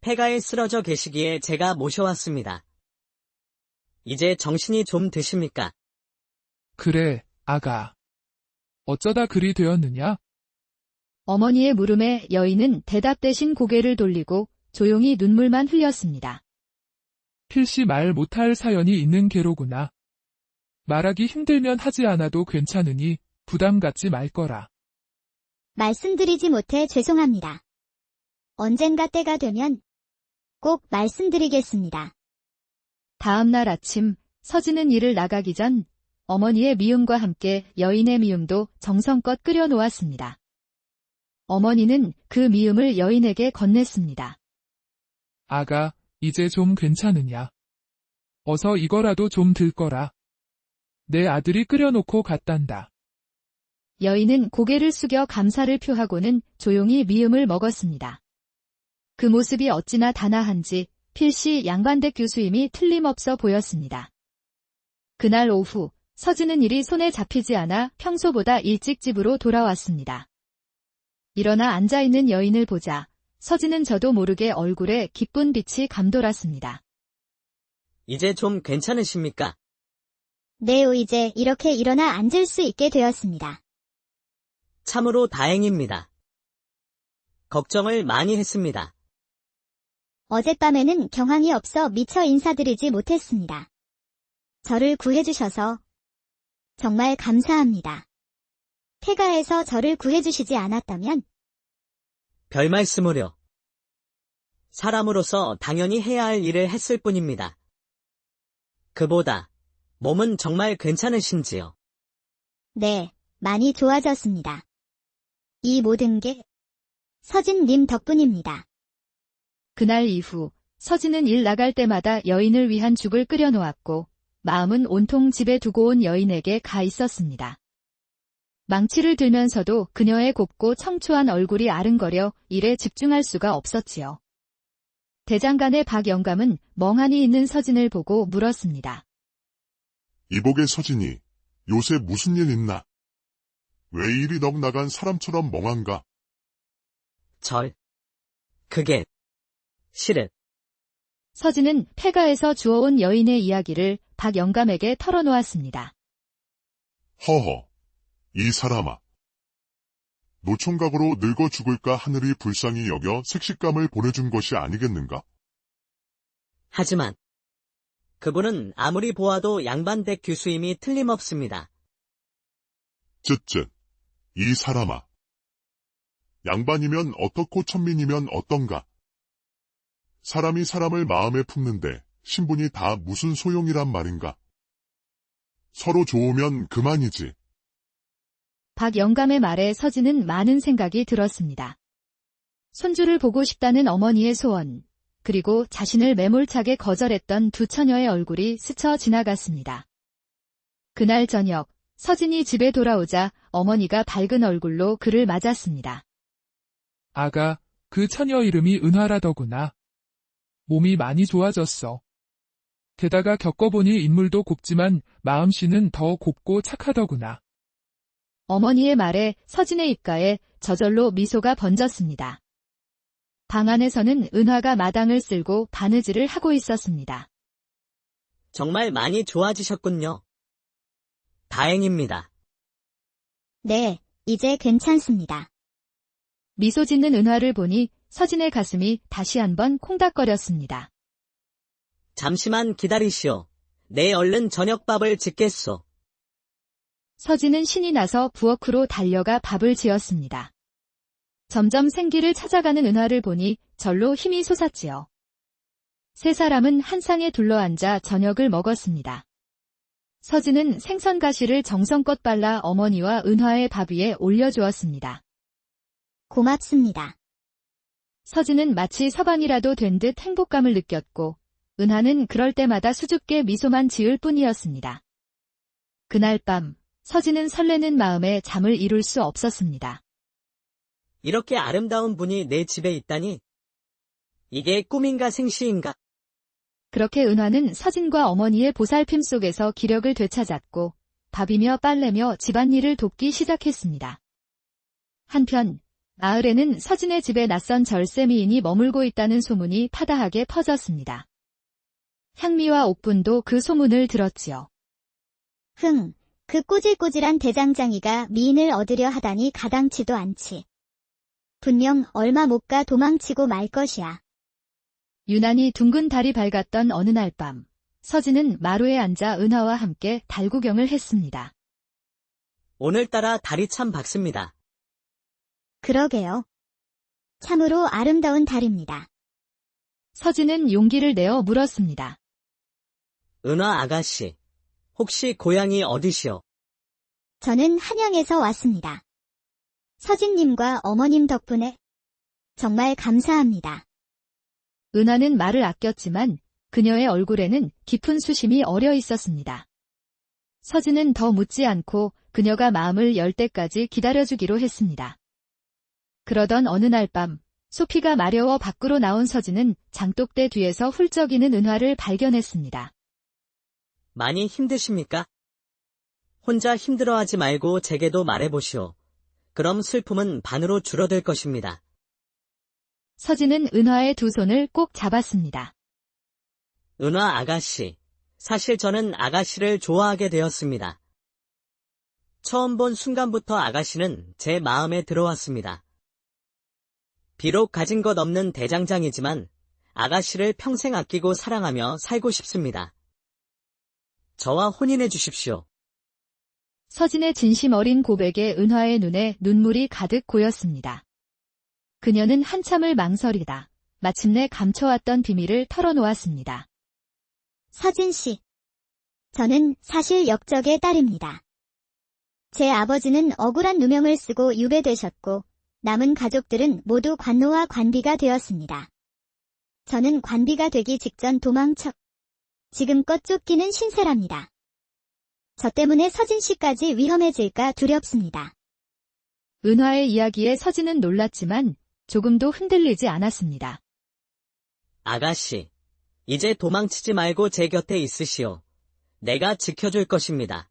폐가에 쓰러져 계시기에 제가 모셔왔습니다. 이제 정신이 좀 드십니까? 그래, 아가. 어쩌다 그리 되었느냐? 어머니의 물음에 여인은 대답 대신 고개를 돌리고 조용히 눈물만 흘렸습니다. 필시 말 못할 사연이 있는 게로구나. 말하기 힘들면 하지 않아도 괜찮으니 부담 갖지 말 거라. 말씀드리지 못해 죄송합니다. 언젠가 때가 되면 꼭 말씀드리겠습니다. 다음 날 아침 서진은 일을 나가기 전 어머니의 미움과 함께 여인의 미움도 정성껏 끓여 놓았습니다. 어머니는 그 미움을 여인에게 건넸습니다. 아가, 이제 좀 괜찮으냐? 어서 이거라도 좀 들거라. 내 아들이 끓여놓고 갔단다. 여인은 고개를 숙여 감사를 표하고는 조용히 미음을 먹었습니다. 그 모습이 어찌나 단아한지 필시 양반댁 교수임이 틀림없어 보였습니다. 그날 오후 서진은 일이 손에 잡히지 않아 평소보다 일찍 집으로 돌아왔습니다. 일어나 앉아있는 여인을 보자 서진은 저도 모르게 얼굴에 기쁜 빛이 감돌았습니다. 이제 좀 괜찮으십니까? 네, 이제 이렇게 일어나 앉을 수 있게 되었습니다. 참으로 다행입니다. 걱정을 많이 했습니다. 어젯밤에는 경황이 없어 미처 인사드리지 못했습니다. 저를 구해주셔서 정말 감사합니다. 폐가에서 저를 구해주시지 않았다면 별 말씀을요. 사람으로서 당연히 해야 할 일을 했을 뿐입니다. 그보다 몸은 정말 괜찮으신지요? 네, 많이 좋아졌습니다. 이 모든 게 서진님 덕분입니다. 그날 이후 서진은 일 나갈 때마다 여인을 위한 죽을 끓여 놓았고 마음은 온통 집에 두고 온 여인에게 가 있었습니다. 망치를 들면서도 그녀의 곱고 청초한 얼굴이 아른거려 일에 집중할 수가 없었지요. 대장간의 박 영감은 멍하니 있는 서진을 보고 물었습니다. 이복의 서진이 요새 무슨 일 있나? 왜 일이 넋 나간 사람처럼 멍한가? 그게 실은 서진은 폐가에서 주워온 여인의 이야기를 박 영감에게 털어놓았습니다. 허허, 이 사람아. 노총각으로 늙어 죽을까 하늘이 불쌍히 여겨 색식감을 보내준 것이 아니겠는가? 하지만 그분은 아무리 보아도 양반댁 교수임이 틀림없습니다. 쯧쯧, 이 사람아. 양반이면 어떻고 천민이면 어떤가? 사람이 사람을 마음에 품는데 신분이 다 무슨 소용이란 말인가? 서로 좋으면 그만이지. 박 영감의 말에 서진은 많은 생각이 들었습니다. 손주를 보고 싶다는 어머니의 소원, 그리고 자신을 매몰차게 거절했던 두 처녀의 얼굴이 스쳐 지나갔습니다. 그날 저녁, 서진이 집에 돌아오자 어머니가 밝은 얼굴로 그를 맞았습니다. 아가, 그 처녀 이름이 은화라더구나. 몸이 많이 좋아졌어. 게다가 겪어보니 인물도 곱지만 마음씨는 더 곱고 착하더구나. 어머니의 말에 서진의 입가에 저절로 미소가 번졌습니다. 방 안에서는 은화가 마당을 쓸고 바느질을 하고 있었습니다. 정말 많이 좋아지셨군요. 다행입니다. 네, 이제 괜찮습니다. 미소 짓는 은화를 보니 서진의 가슴이 다시 한번 콩닥거렸습니다. 잠시만 기다리시오. 내 얼른 저녁밥을 짓겠소. 서진은 신이 나서 부엌으로 달려가 밥을 지었습니다. 점점 생기를 찾아가는 은화를 보니 절로 힘이 솟았지요. 세 사람은 한 상에 둘러앉아 저녁을 먹었습니다. 서진은 생선 가시를 정성껏 발라 어머니와 은화의 밥 위에 올려주었습니다. 고맙습니다. 서진은 마치 서방이라도 된 듯 행복감을 느꼈고 은하는 그럴 때마다 수줍게 미소만 지을 뿐이었습니다. 그날 밤 서진은 설레는 마음에 잠을 이룰 수 없었습니다. 이렇게 아름다운 분이 내 집에 있다니. 이게 꿈인가 생시인가? 그렇게 은하는 서진과 어머니의 보살핌 속에서 기력을 되찾았고 밥이며 빨래며 집안일을 돕기 시작했습니다. 한편 마을에는 서진의 집에 낯선 절세미인이 머물고 있다는 소문이 파다하게 퍼졌습니다. 향미와 옥분도 그 소문을 들었지요. 그 꼬질꼬질한 대장장이가 미인을 얻으려 하다니 가당치도 않지. 분명 얼마 못 가 도망치고 말 것이야. 유난히 둥근 달이 밝았던 어느 날 밤, 서진은 마루에 앉아 은하와 함께 달 구경을 했습니다. 오늘따라 달이 참 밝습니다. 그러게요. 참으로 아름다운 달입니다. 서진은 용기를 내어 물었습니다. 은화 아가씨, 혹시 고향이 어디시오? 저는 한양에서 왔습니다. 서진님과 어머님 덕분에 정말 감사합니다. 은하는 말을 아꼈지만 그녀의 얼굴에는 깊은 수심이 어려 있었습니다. 서진은 더 묻지 않고 그녀가 마음을 열 때까지 기다려주기로 했습니다. 그러던 어느 날 밤, 소피가 마려워 밖으로 나온 서진은 장독대 뒤에서 훌쩍이는 은화를 발견했습니다. 많이 힘드십니까? 혼자 힘들어하지 말고 제게도 말해보시오. 그럼 슬픔은 반으로 줄어들 것입니다. 서진은 은화의 두 손을 꼭 잡았습니다. 은화 아가씨, 사실 저는 아가씨를 좋아하게 되었습니다. 처음 본 순간부터 아가씨는 제 마음에 들어왔습니다. 비록 가진 것 없는 대장장이지만 아가씨를 평생 아끼고 사랑하며 살고 싶습니다. 저와 혼인해 주십시오. 서진의 진심 어린 고백에 은화의 눈에 눈물이 가득 고였습니다. 그녀는 한참을 망설이다 마침내 감춰왔던 비밀을 털어놓았습니다. 서진 씨. 저는 사실 역적의 딸입니다. 제 아버지는 억울한 누명을 쓰고 유배되셨고 남은 가족들은 모두 관노와 관비가 되었습니다. 저는 관비가 되기 직전 도망쳐 지금껏 쫓기는 신세랍니다. 저 때문에 서진 씨까지 위험해질까 두렵습니다. 은화의 이야기에 서진은 놀랐지만 조금도 흔들리지 않았습니다. 아가씨, 이제 도망치지 말고 제 곁에 있으시오. 내가 지켜줄 것입니다.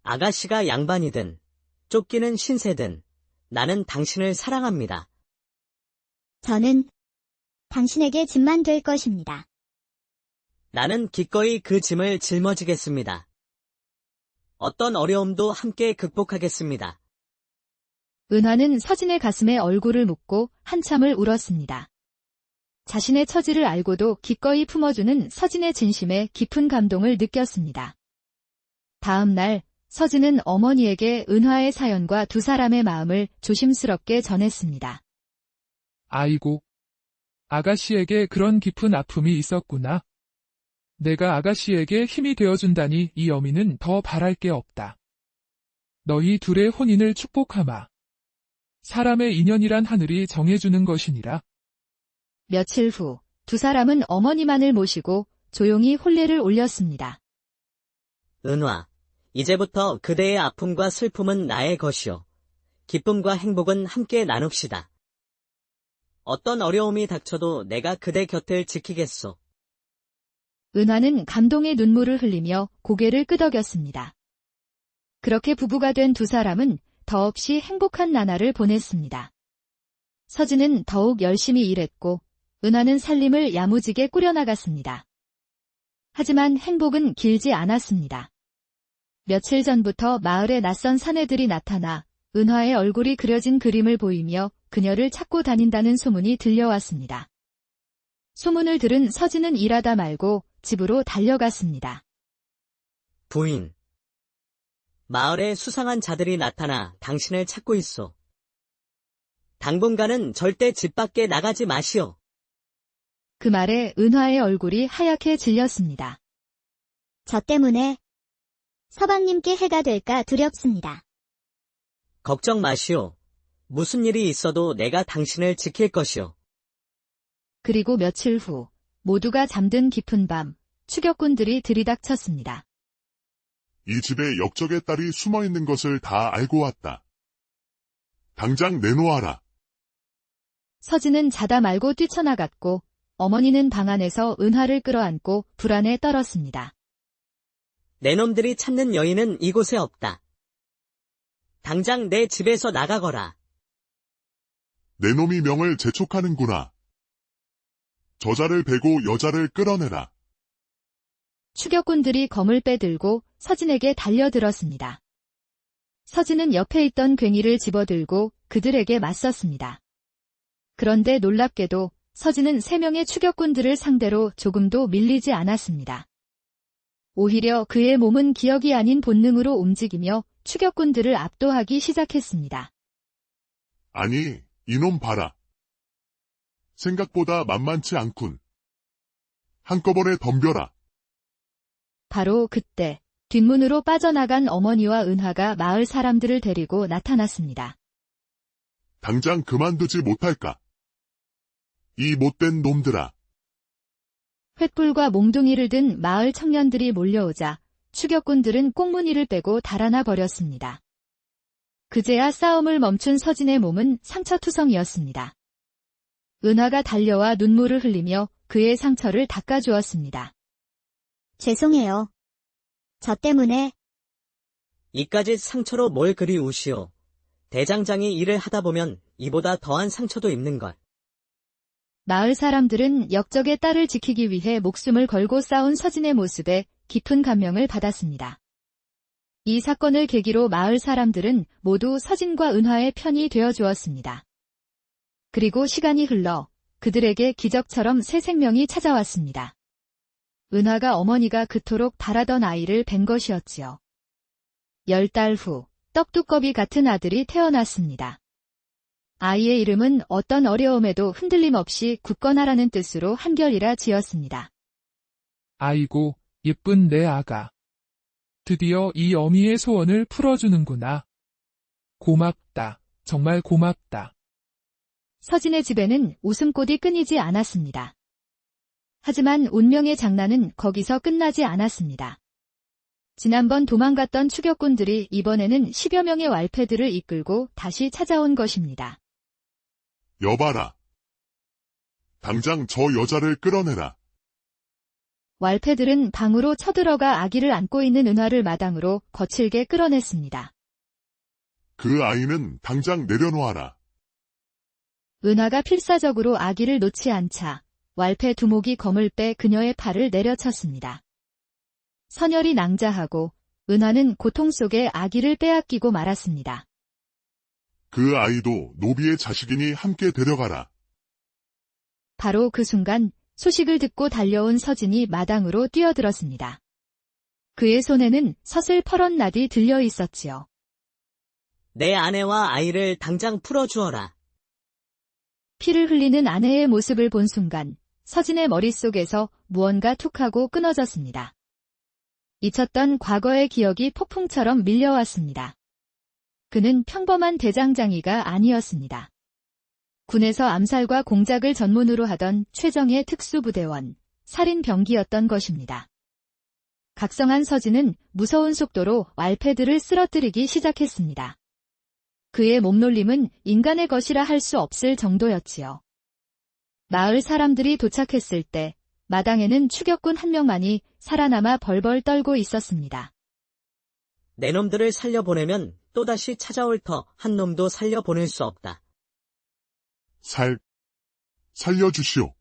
아가씨가 양반이든 쫓기는 신세든 나는 당신을 사랑합니다. 저는 당신에게 짐만 될 것입니다. 나는 기꺼이 그 짐을 짊어지겠습니다. 어떤 어려움도 함께 극복하겠습니다. 은화는 서진의 가슴에 얼굴을 묻고 한참을 울었습니다. 자신의 처지를 알고도 기꺼이 품어주는 서진의 진심에 깊은 감동을 느꼈습니다. 다음 날 서진은 어머니에게 은화의 사연과 두 사람의 마음을 조심스럽게 전했습니다. 아이고, 아가씨에게 그런 깊은 아픔이 있었구나. 내가 아가씨에게 힘이 되어준다니 이 어미는 더 바랄 게 없다. 너희 둘의 혼인을 축복하마. 사람의 인연이란 하늘이 정해주는 것이니라. 며칠 후 두 사람은 어머니만을 모시고 조용히 혼례를 올렸습니다. 은화, 이제부터 그대의 아픔과 슬픔은 나의 것이요. 기쁨과 행복은 함께 나눕시다. 어떤 어려움이 닥쳐도 내가 그대 곁을 지키겠소. 은화는 감동의 눈물을 흘리며 고개를 끄덕였습니다. 그렇게 부부가 된 두 사람은 더없이 행복한 나날을 보냈습니다. 서진은 더욱 열심히 일했고 은화는 살림을 야무지게 꾸려나갔습니다. 하지만 행복은 길지 않았습니다. 며칠 전부터 마을에 낯선 사내들이 나타나 은화의 얼굴이 그려진 그림을 보이며 그녀를 찾고 다닌다는 소문이 들려왔습니다. 소문을 들은 서진은 일하다 말고 집으로 달려갔습니다. 부인. 마을에 수상한 자들이 나타나 당신을 찾고 있소. 당분간은 절대 집 밖에 나가지 마시오. 그 말에 은화의 얼굴이 하얗게 질렸습니다. 저 때문에 서방님께 해가 될까 두렵습니다. 걱정 마시오. 무슨 일이 있어도 내가 당신을 지킬 것이오. 그리고 며칠 후 모두가 잠든 깊은 밤 추격꾼들이 들이닥쳤습니다. 이 집에 역적의 딸이 숨어있는 것을 다 알고 왔다. 당장 내놓아라. 서진은 자다 말고 뛰쳐나갔고 어머니는 방 안에서 은화를 끌어안고 불안에 떨었습니다. 내 놈들이 찾는 여인은 이곳에 없다. 당장 내 집에서 나가거라. 내 놈이 명을 재촉하는구나. 저자를 베고 여자를 끌어내라. 추격꾼들이 검을 빼들고 서진에게 달려들었습니다. 서진은 옆에 있던 괭이를 집어들고 그들에게 맞섰습니다. 그런데 놀랍게도 서진은 3명의 추격꾼들을 상대로 조금도 밀리지 않았습니다. 오히려 그의 몸은 기억이 아닌 본능으로 움직이며 추격꾼들을 압도하기 시작했습니다. 아니, 이놈 봐라. 생각보다 만만치 않군. 한꺼번에 덤벼라. 바로 그때 뒷문으로 빠져나간 어머니와 은하가 마을 사람들을 데리고 나타났습니다. 당장 그만두지 못할까? 이 못된 놈들아. 횃불과 몽둥이를 든 마을 청년들이 몰려오자 추격꾼들은 꽁무니를 빼고 달아나 버렸습니다. 그제야 싸움을 멈춘 서진의 몸은 상처투성이었습니다. 은하가 달려와 눈물을 흘리며 그의 상처를 닦아주었습니다. 죄송해요. 저 때문에 이까짓 상처로 뭘 그리 우시오. 대장장이 일을 하다 보면 이보다 더한 상처도 입는걸. 마을 사람들은 역적의 딸을 지키기 위해 목숨을 걸고 싸운 서진의 모습에 깊은 감명을 받았습니다. 이 사건을 계기로 마을 사람들은 모두 서진과 은화의 편이 되어주었습니다. 그리고 시간이 흘러 그들에게 기적처럼 새 생명이 찾아왔습니다. 은화가 어머니가 그토록 바라던 아이를 뵌 것이었지요. 10달 후 떡두꺼비 같은 아들이 태어났습니다. 아이의 이름은 어떤 어려움에도 흔들림 없이 굳건하라는 뜻으로 한결이라 지었습니다. 아이고, 예쁜 내 아가. 드디어 이 어미의 소원을 풀어주는구나. 고맙다. 정말 고맙다. 서진의 집에는 웃음꽃이 끊이지 않았습니다. 하지만 운명의 장난은 거기서 끝나지 않았습니다. 지난번 도망갔던 추격꾼들이 이번에는 10여 명의 왈패들을 이끌고 다시 찾아온 것입니다. 여봐라. 당장 저 여자를 끌어내라. 왈패들은 방으로 쳐들어가 아기를 안고 있는 은화를 마당으로 거칠게 끌어냈습니다. 그 아이는 당장 내려놓아라. 은화가 필사적으로 아기를 놓지 않자 왈패 두목이 검을 빼 그녀의 팔을 내려쳤습니다. 선열이 낭자하고 은화는 고통 속에 아기를 빼앗기고 말았습니다. 그 아이도 노비의 자식이니 함께 데려가라. 바로 그 순간 소식을 듣고 달려온 서진이 마당으로 뛰어들었습니다. 그의 손에는 서슬퍼런 낫이 들려 있었지요. 내 아내와 아이를 당장 풀어주어라. 피를 흘리는 아내의 모습을 본 순간 서진의 머릿속에서 무언가 툭하고 끊어졌습니다. 잊혔던 과거의 기억이 폭풍처럼 밀려왔습니다. 그는 평범한 대장장이가 아니었습니다. 군에서 암살과 공작을 전문으로 하던 최정예 특수부대원, 살인병기였던 것입니다. 각성한 서진은 무서운 속도로 왈패들을 쓰러뜨리기 시작했습니다. 그의 몸놀림은 인간의 것이라 할 수 없을 정도였지요. 마을 사람들이 도착했을 때 마당에는 추격꾼 한 명만이 살아남아 벌벌 떨고 있었습니다. 내 놈들을 살려보내면 또다시 찾아올 터 한 놈도 살려보낼 수 없다. 살려주시오.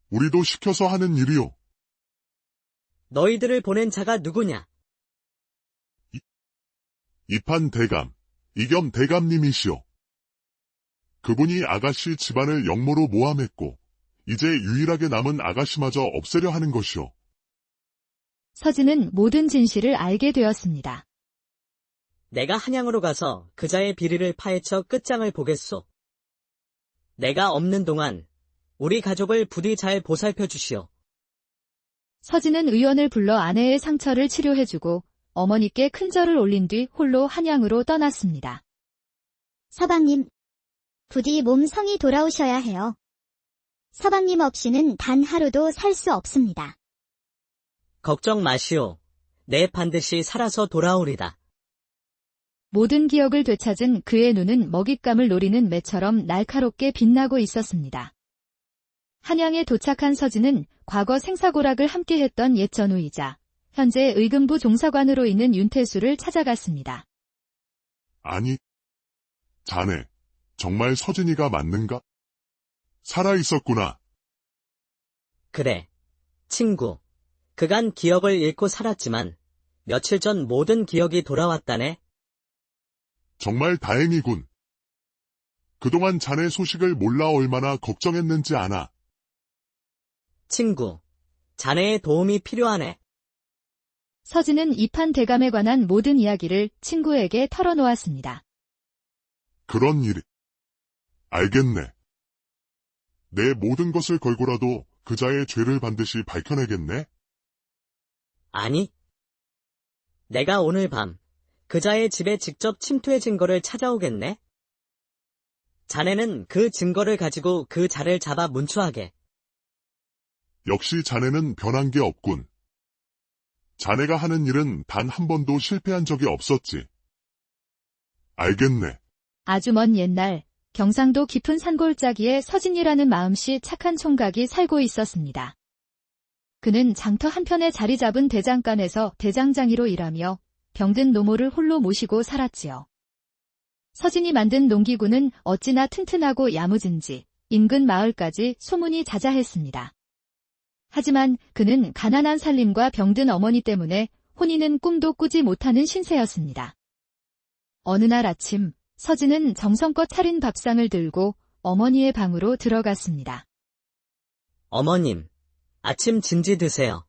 우리도 시켜서 하는 일이오. 너희들을 보낸 자가 누구냐? 이판 대감, 이겸 대감님이시오. 그분이 아가씨 집안을 역모로 모함했고 이제 유일하게 남은 아가씨마저 없애려 하는 것이오. 서진은 모든 진실을 알게 되었습니다. 내가 한양으로 가서 그자의 비리를 파헤쳐 끝장을 보겠소. 내가 없는 동안 우리 가족을 부디 잘 보살펴 주시오. 서진은 의원을 불러 아내의 상처를 치료해주고 어머니께 큰 절을 올린 뒤 홀로 한양으로 떠났습니다. 서방님, 부디 몸 성이 돌아오셔야 해요. 서방님 없이는 단 하루도 살 수 없습니다. 걱정 마시오. 내 반드시 살아서 돌아오리다. 모든 기억을 되찾은 그의 눈은 먹잇감을 노리는 매처럼 날카롭게 빛나고 있었습니다. 한양에 도착한 서진은 과거 생사고락을 함께했던 옛 전우이자 현재 의금부 종사관으로 있는 윤태수를 찾아갔습니다. 아니, 자네, 정말 서진이가 맞는가? 살아있었구나. 그래, 친구. 그간 기억을 잃고 살았지만 며칠 전 모든 기억이 돌아왔다네. 정말 다행이군. 그동안 자네 소식을 몰라 얼마나 걱정했는지 아나. 친구, 자네의 도움이 필요하네. 서진은 이판 대감에 관한 모든 이야기를 친구에게 털어놓았습니다. 그런 일이. 알겠네. 내 모든 것을 걸고라도 그자의 죄를 반드시 밝혀내겠네. 아니, 내가 오늘 밤 그자의 집에 직접 침투의 증거를 찾아오겠네. 자네는 그 증거를 가지고 그 자를 잡아 문초하게. 역시 자네는 변한 게 없군. 자네가 하는 일은 단 한 번도 실패한 적이 없었지. 알겠네. 아주 먼 옛날 경상도 깊은 산골짜기에 서진이라는 마음씨 착한 총각이 살고 있었습니다. 그는 장터 한편에 자리 잡은 대장간에서 대장장이로 일하며 병든 노모를 홀로 모시고 살았지요. 서진이 만든 농기구는 어찌나 튼튼하고 야무진지 인근 마을까지 소문이 자자했습니다. 하지만 그는 가난한 살림과 병든 어머니 때문에 혼인은 꿈도 꾸지 못하는 신세였습니다. 어느 날 아침 서진은 정성껏 차린 밥상을 들고 어머니의 방으로 들어갔습니다. 어머님, 아침 진지 드세요.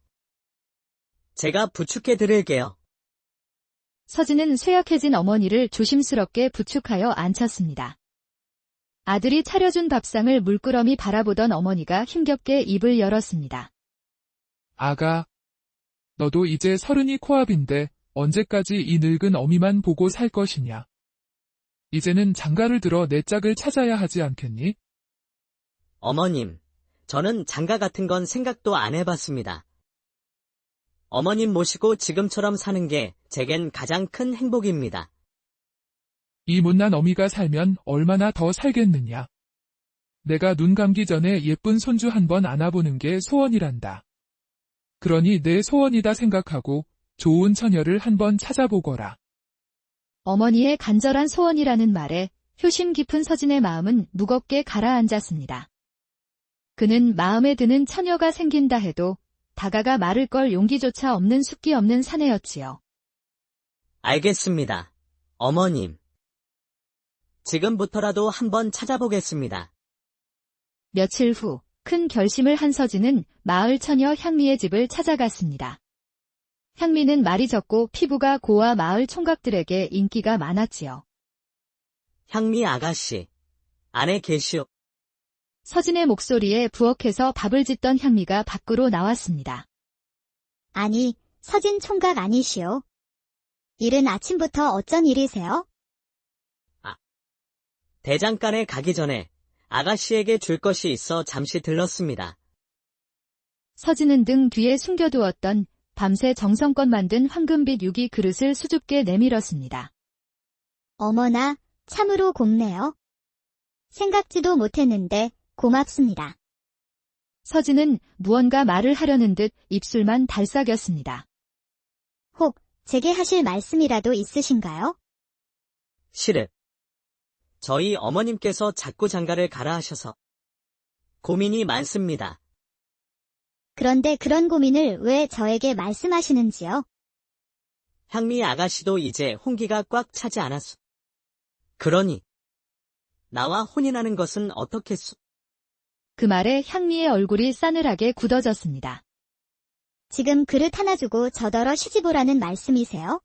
제가 부축해 드릴게요. 서진은 쇠약해진 어머니를 조심스럽게 부축하여 앉혔습니다. 아들이 차려준 밥상을 물끄러미 바라보던 어머니가 힘겹게 입을 열었습니다. 아가, 너도 이제 30이 코앞인데 언제까지 이 늙은 어미만 보고 살 것이냐. 이제는 장가를 들어 내 짝을 찾아야 하지 않겠니? 어머님, 저는 장가 같은 건 생각도 안 해봤습니다. 어머님 모시고 지금처럼 사는 게 제겐 가장 큰 행복입니다. 이 못난 어미가 살면 얼마나 더 살겠느냐. 내가 눈 감기 전에 예쁜 손주 한 번 안아보는 게 소원이란다. 그러니 내 소원이다 생각하고 좋은 처녀를 한번 찾아보거라. 어머니의 간절한 소원이라는 말에 효심 깊은 서진의 마음은 무겁게 가라앉았습니다. 그는 마음에 드는 처녀가 생긴다 해도 다가가 말을 걸 용기조차 없는 숫기 없는 사내였지요. 알겠습니다. 어머님. 지금부터라도 한번 찾아보겠습니다. 며칠 후 큰 결심을 한 서진은 마을 처녀 향미의 집을 찾아갔습니다. 향미는 말이 적고 피부가 고와 마을 총각들에게 인기가 많았지요. 향미 아가씨, 안에 계시오. 서진의 목소리에 부엌에서 밥을 짓던 향미가 밖으로 나왔습니다. 아니, 서진 총각 아니시오. 이른 아침부터 어쩐 일이세요? 대장간에 가기 전에 아가씨에게 줄 것이 있어 잠시 들렀습니다. 서진은 등 뒤에 숨겨두었던 밤새 정성껏 만든 황금빛 유기 그릇을 수줍게 내밀었습니다. 어머나, 참으로 곱네요. 생각지도 못했는데 고맙습니다. 서진은 무언가 말을 하려는 듯 입술만 달싹였습니다. 혹 제게 하실 말씀이라도 있으신가요? 실은 저희 어머님께서 자꾸 장가를 가라 하셔서 고민이 많습니다. 그런데 그런 고민을 왜 저에게 말씀하시는지요? 향미 아가씨도 이제 홍기가 꽉 차지 않았소. 그러니 나와 혼인하는 것은 어떻겠소? 그 말에 향미의 얼굴이 싸늘하게 굳어졌습니다. 지금 그릇 하나 주고 저더러 시집오라는 말씀이세요?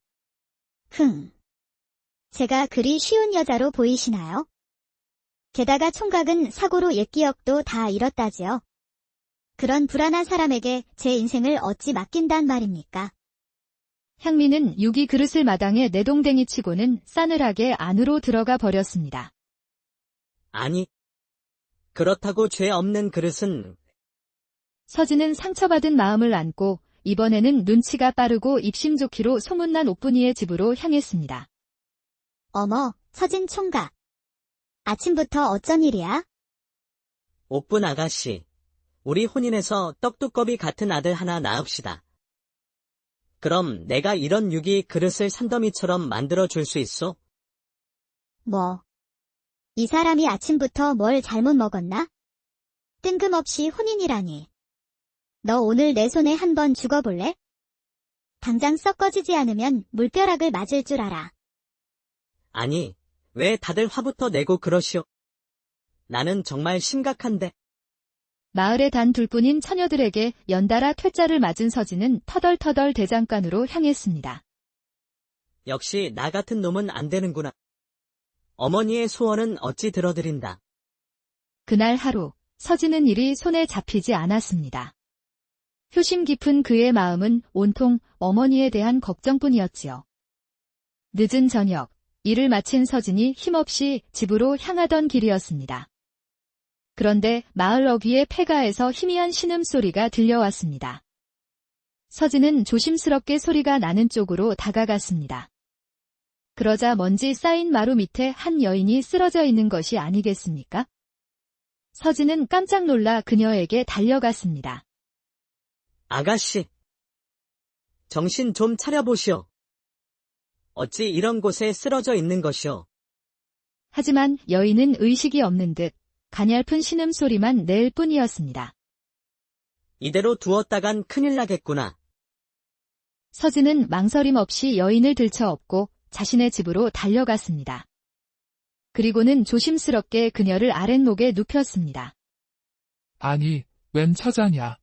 제가 그리 쉬운 여자로 보이시나요? 게다가 총각은 사고로 옛 기억도 다 잃었다지요. 그런 불안한 사람에게 제 인생을 어찌 맡긴단 말입니까? 향미는 유기 그릇을 마당에 내동댕이 치고는 싸늘하게 안으로 들어가 버렸습니다. 아니, 그렇다고 죄 없는 그릇은 서진은 상처받은 마음을 안고 이번에는 눈치가 빠르고 입심 좋기로 소문난 옥분이의 집으로 향했습니다. 어머, 서진 총각. 아침부터 어쩐 일이야? 옥분 아가씨, 우리 혼인해서 떡두꺼비 같은 아들 하나 낳읍시다. 그럼 내가 이런 유기 그릇을 산더미처럼 만들어줄 수 있소? 뭐, 이 사람이 아침부터 뭘 잘못 먹었나? 뜬금없이 혼인이라니. 너 오늘 내 손에 한번 죽어볼래? 당장 썩어지지 않으면 물벼락을 맞을 줄 알아. 아니, 왜 다들 화부터 내고 그러시오? 나는 정말 심각한데. 마을에 단 둘뿐인 처녀들에게 연달아 퇴짜를 맞은 서진은 터덜터덜 대장간으로 향했습니다. 역시 나 같은 놈은 안 되는구나. 어머니의 소원은 어찌 들어드린다. 그날 하루 서진은 일이 손에 잡히지 않았습니다. 효심 깊은 그의 마음은 온통 어머니에 대한 걱정뿐이었지요. 늦은 저녁, 일을 마친 서진이 힘없이 집으로 향하던 길이었습니다. 그런데 마을 어귀의 폐가에서 희미한 신음소리가 들려왔습니다. 서진은 조심스럽게 소리가 나는 쪽으로 다가갔습니다. 그러자 먼지 쌓인 마루 밑에 한 여인이 쓰러져 있는 것이 아니겠습니까? 서진은 깜짝 놀라 그녀에게 달려갔습니다. 아가씨. 정신 좀 차려보시오. 어찌 이런 곳에 쓰러져 있는 것이오. 하지만 여인은 의식이 없는 듯 가냘픈 신음소리만 낼 뿐이었습니다. 이대로 두었다간 큰일 나겠구나. 서진은 망설임 없이 여인을 들쳐업고 자신의 집으로 달려갔습니다. 그리고는 조심스럽게 그녀를 아랫목에 눕혔습니다. 아니, 웬 처자냐.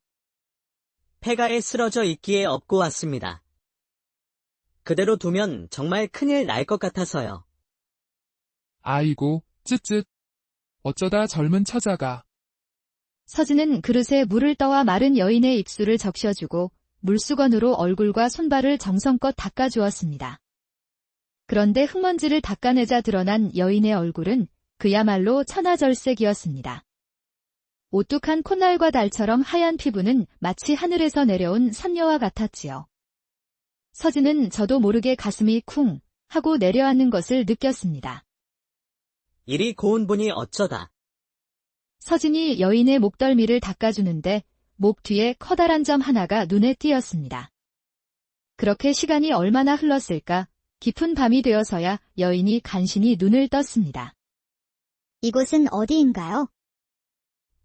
폐가에 쓰러져 있기에 업고 왔습니다. 그대로 두면 정말 큰일 날 것 같아서요. 아이고, 쯧쯧. 어쩌다 젊은 처자가. 서진은 그릇에 물을 떠와 마른 여인의 입술을 적셔주고 물수건으로 얼굴과 손발을 정성껏 닦아주었습니다. 그런데 흙먼지를 닦아내자 드러난 여인의 얼굴은 그야말로 천하절색이었습니다. 오뚝한 콧날과 달처럼 하얀 피부는 마치 하늘에서 내려온 선녀와 같았지요. 서진은 저도 모르게 가슴이 쿵 하고 내려앉는 것을 느꼈습니다. 이리 고운 분이 어쩌다. 서진이 여인의 목덜미를 닦아주는데 목 뒤에 커다란 점 하나가 눈에 띄었습니다. 그렇게 시간이 얼마나 흘렀을까? 깊은 밤이 되어서야 여인이 간신히 눈을 떴습니다. 이곳은 어디인가요?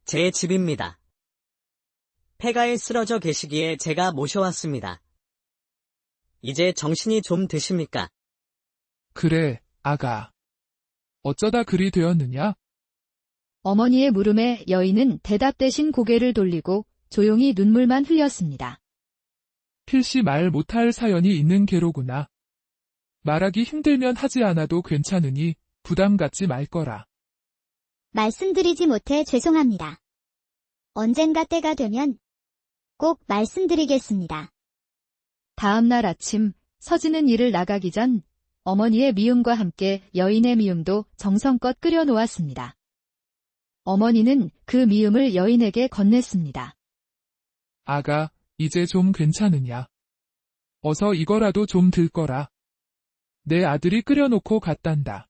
제 집입니다. 폐가에 쓰러져 계시기에 제가 모셔왔습니다. 이제 정신이 좀 드십니까? 그래, 아가. 어쩌다 그리 되었느냐? 어머니의 물음에 여인은 대답 대신 고개를 돌리고 조용히 눈물만 흘렸습니다. 필시 말 못할 사연이 있는 게로구나. 말하기 힘들면 하지 않아도 괜찮으니 부담 갖지 말 거라. 말씀드리지 못해 죄송합니다. 언젠가 때가 되면 꼭 말씀드리겠습니다. 다음 날 아침 서진은 일을 나가기 전 어머니의 미음과 함께 여인의 미음도 정성껏 끓여 놓았습니다. 어머니는 그 미음을 여인에게 건넸습니다. 아가, 이제 좀 괜찮으냐? 어서 이거라도 좀 들거라. 내 아들이 끓여놓고 갔단다.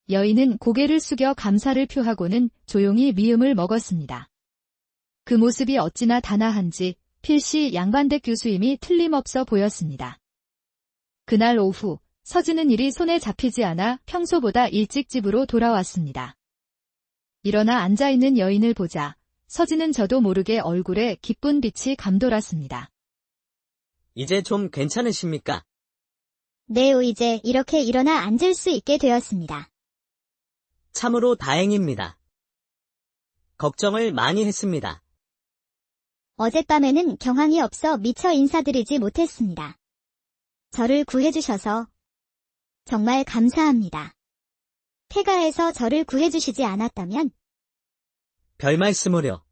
여인은 고개를 숙여 감사를 표하고는 조용히 미음을 먹었습니다. 그 모습이 어찌나 단아한지 필시 양반댁 교수임이 틀림없어 보였습니다. 그날 오후 서진은 일이 손에 잡히지 않아 평소보다 일찍 집으로 돌아왔습니다. 일어나 앉아있는 여인을 보자 서진은 저도 모르게 얼굴에 기쁜 빛이 감돌았습니다. 이제 좀 괜찮으십니까? 네, 이제 이렇게 일어나 앉을 수 있게 되었습니다. 참으로 다행입니다. 걱정을 많이 했습니다. 어젯밤에는 경황이 없어 미처 인사드리지 못했습니다. 저를 구해주셔서 정말 감사합니다. 폐가에서 저를 구해주시지 않았다면 별 말씀을요.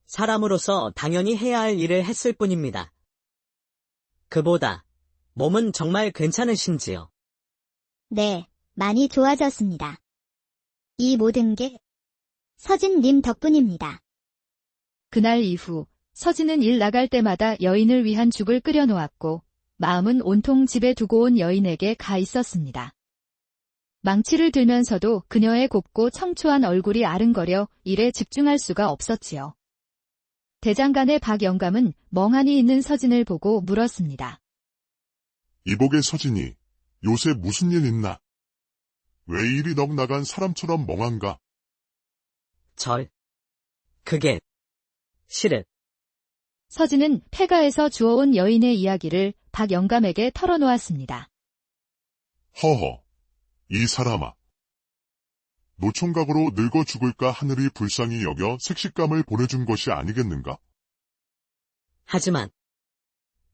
사람으로서 당연히 해야 할 일을 했을 뿐입니다. 그보다 몸은 정말 괜찮으신지요? 네, 많이 좋아졌습니다. 이 모든 게 서진님 덕분입니다. 그날 이후 서진은 일 나갈 때마다 여인을 위한 죽을 끓여 놓았고 마음은 온통 집에 두고 온 여인에게 가 있었습니다. 망치를 들면서도 그녀의 곱고 청초한 얼굴이 아른거려 일에 집중할 수가 없었지요. 대장간의 박 영감은 멍하니 있는 서진을 보고 물었습니다. 이복의 서진이 요새 무슨 일 있나? 왜 이리 넋 나간 사람처럼 멍한가? 그게 실은 서진은 폐가에서 주워온 여인의 이야기를 박 영감에게 털어놓았습니다. 허허, 이 사람아. 노총각으로 늙어 죽을까 하늘이 불쌍히 여겨 색식감을 보내준 것이 아니겠는가? 하지만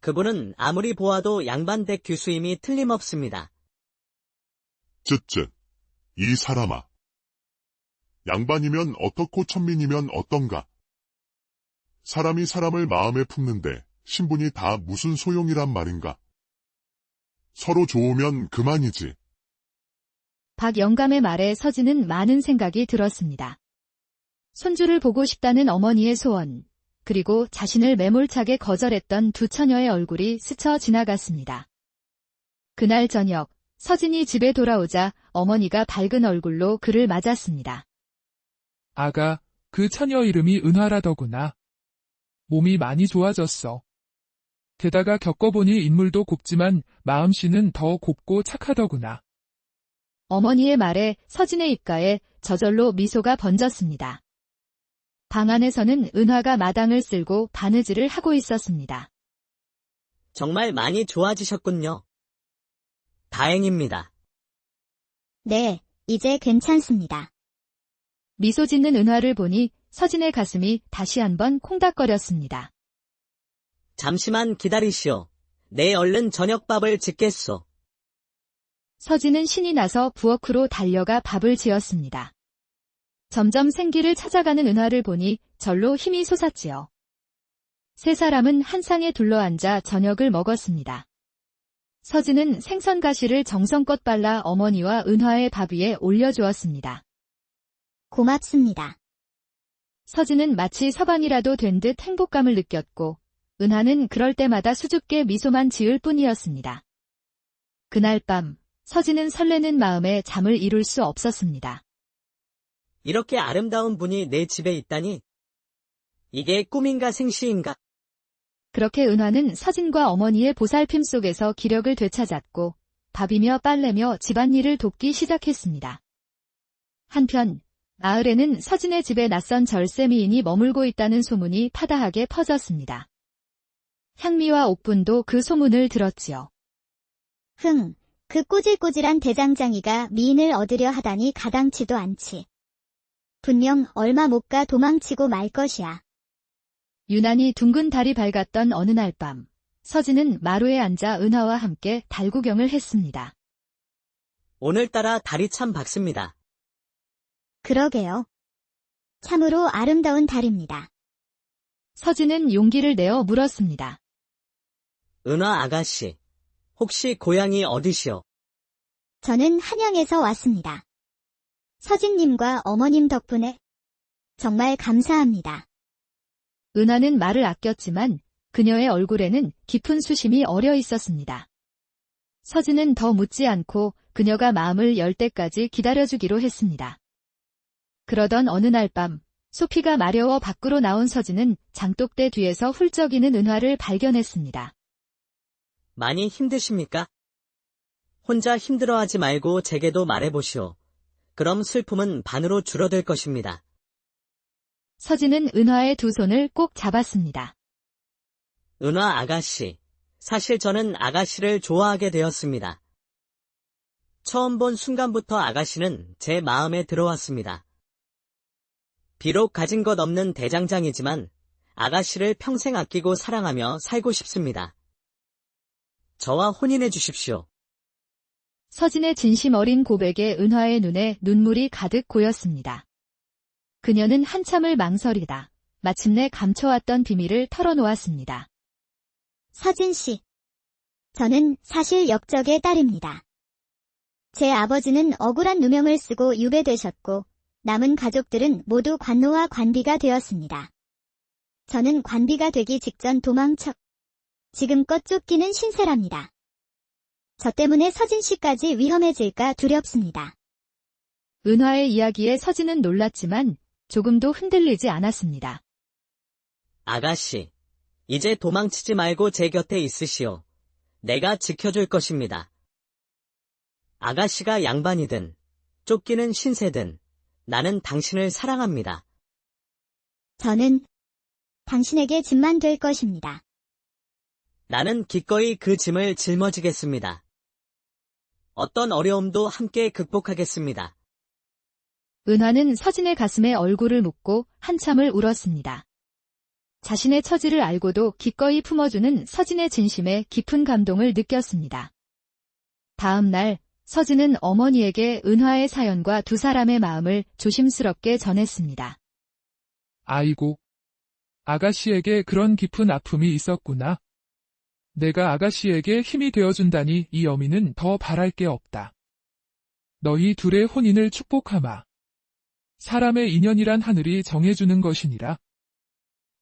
그분은 아무리 보아도 양반댁 교수임이 틀림없습니다. 쯧쯧, 이 사람아. 양반이면 어떻고 천민이면 어떤가? 사람이 사람을 마음에 품는데 신분이 다 무슨 소용이란 말인가? 서로 좋으면 그만이지. 박 영감의 말에 서진은 많은 생각이 들었습니다. 손주를 보고 싶다는 어머니의 소원, 그리고 자신을 매몰차게 거절했던 두 처녀의 얼굴이 스쳐 지나갔습니다. 그날 저녁, 서진이 집에 돌아오자 어머니가 밝은 얼굴로 그를 맞았습니다. 아가, 그 처녀 이름이 은화라더구나. 몸이 많이 좋아졌어. 게다가 겪어보니 인물도 곱지만 마음씨는 더 곱고 착하더구나. 어머니의 말에 서진의 입가에 저절로 미소가 번졌습니다. 방 안에서는 은화가 마당을 쓸고 바느질을 하고 있었습니다. 정말 많이 좋아지셨군요. 다행입니다. 네, 이제 괜찮습니다. 미소 짓는 은화를 보니 서진의 가슴이 다시 한번 콩닥거렸습니다. 잠시만 기다리시오. 내 얼른 저녁밥을 짓겠소. 서진은 신이 나서 부엌으로 달려가 밥을 지었습니다. 점점 생기를 찾아가는 은화를 보니 절로 힘이 솟았지요. 세 사람은 한 상에 둘러앉아 저녁을 먹었습니다. 서진은 생선 가시를 정성껏 발라 어머니와 은화의 밥 위에 올려주었습니다. 고맙습니다. 서진은 마치 서방이라도 된 듯 행복감을 느꼈고, 은하는 그럴 때마다 수줍게 미소만 지을 뿐이었습니다. 그날 밤, 서진은 설레는 마음에 잠을 이룰 수 없었습니다. 이렇게 아름다운 분이 내 집에 있다니. 이게 꿈인가 생시인가? 그렇게 은하는 서진과 어머니의 보살핌 속에서 기력을 되찾았고, 밥이며 빨래며 집안일을 돕기 시작했습니다. 한편, 마을에는 서진의 집에 낯선 절세미인이 머물고 있다는 소문이 파다하게 퍼졌습니다. 향미와 옥분도 그 소문을 들었지요. 그 꼬질꼬질한 대장장이가 미인을 얻으려 하다니 가당치도 않지. 분명 얼마 못 가 도망치고 말 것이야. 유난히 둥근 달이 밝았던 어느 날 밤, 서진은 마루에 앉아 은하와 함께 달 구경을 했습니다. 오늘따라 달이 참 밝습니다. 그러게요. 참으로 아름다운 달입니다. 서진은 용기를 내어 물었습니다. 은화 아가씨, 혹시 고향이 어디시오? 저는 한양에서 왔습니다. 서진님과 어머님 덕분에 정말 감사합니다. 은하는 말을 아꼈지만 그녀의 얼굴에는 깊은 수심이 어려 있었습니다. 서진은 더 묻지 않고 그녀가 마음을 열 때까지 기다려주기로 했습니다. 그러던 어느 날 밤, 소피가 마려워 밖으로 나온 서진은 장독대 뒤에서 훌쩍이는 은화를 발견했습니다. 많이 힘드십니까? 혼자 힘들어하지 말고 제게도 말해보시오. 그럼 슬픔은 반으로 줄어들 것입니다. 서진은 은화의 두 손을 꼭 잡았습니다. 은화 아가씨, 사실 저는 아가씨를 좋아하게 되었습니다. 처음 본 순간부터 아가씨는 제 마음에 들어왔습니다. 비록 가진 것 없는 대장장이지만 아가씨를 평생 아끼고 사랑하며 살고 싶습니다. 저와 혼인해 주십시오. 서진의 진심 어린 고백에 은화의 눈에 눈물이 가득 고였습니다. 그녀는 한참을 망설이다 마침내 감춰왔던 비밀을 털어놓았습니다. 서진 씨. 저는 사실 역적의 딸입니다. 제 아버지는 억울한 누명을 쓰고 유배되셨고 남은 가족들은 모두 관노와 관비가 되었습니다. 저는 관비가 되기 직전 도망쳐 지금껏 쫓기는 신세랍니다. 저 때문에 서진 씨까지 위험해질까 두렵습니다. 은화의 이야기에 서진은 놀랐지만 조금도 흔들리지 않았습니다. 아가씨, 이제 도망치지 말고 제 곁에 있으시오. 내가 지켜줄 것입니다. 아가씨가 양반이든 쫓기는 신세든 나는 당신을 사랑합니다. 저는 당신에게 짐만 될 것입니다. 나는 기꺼이 그 짐을 짊어지겠습니다. 어떤 어려움도 함께 극복하겠습니다. 은화는 서진의 가슴에 얼굴을 묻고 한참을 울었습니다. 자신의 처지를 알고도 기꺼이 품어주는 서진의 진심에 깊은 감동을 느꼈습니다. 다음 날 서진은 어머니에게 은화의 사연과 두 사람의 마음을 조심스럽게 전했습니다. 아이고, 아가씨에게 그런 깊은 아픔이 있었구나. 내가 아가씨에게 힘이 되어준다니 이 어미는 더 바랄 게 없다. 너희 둘의 혼인을 축복하마. 사람의 인연이란 하늘이 정해주는 것이니라.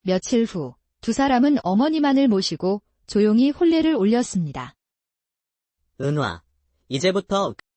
며칠 후, 두 사람은 어머니만을 모시고 조용히 혼례를 올렸습니다. 은화, 이제부터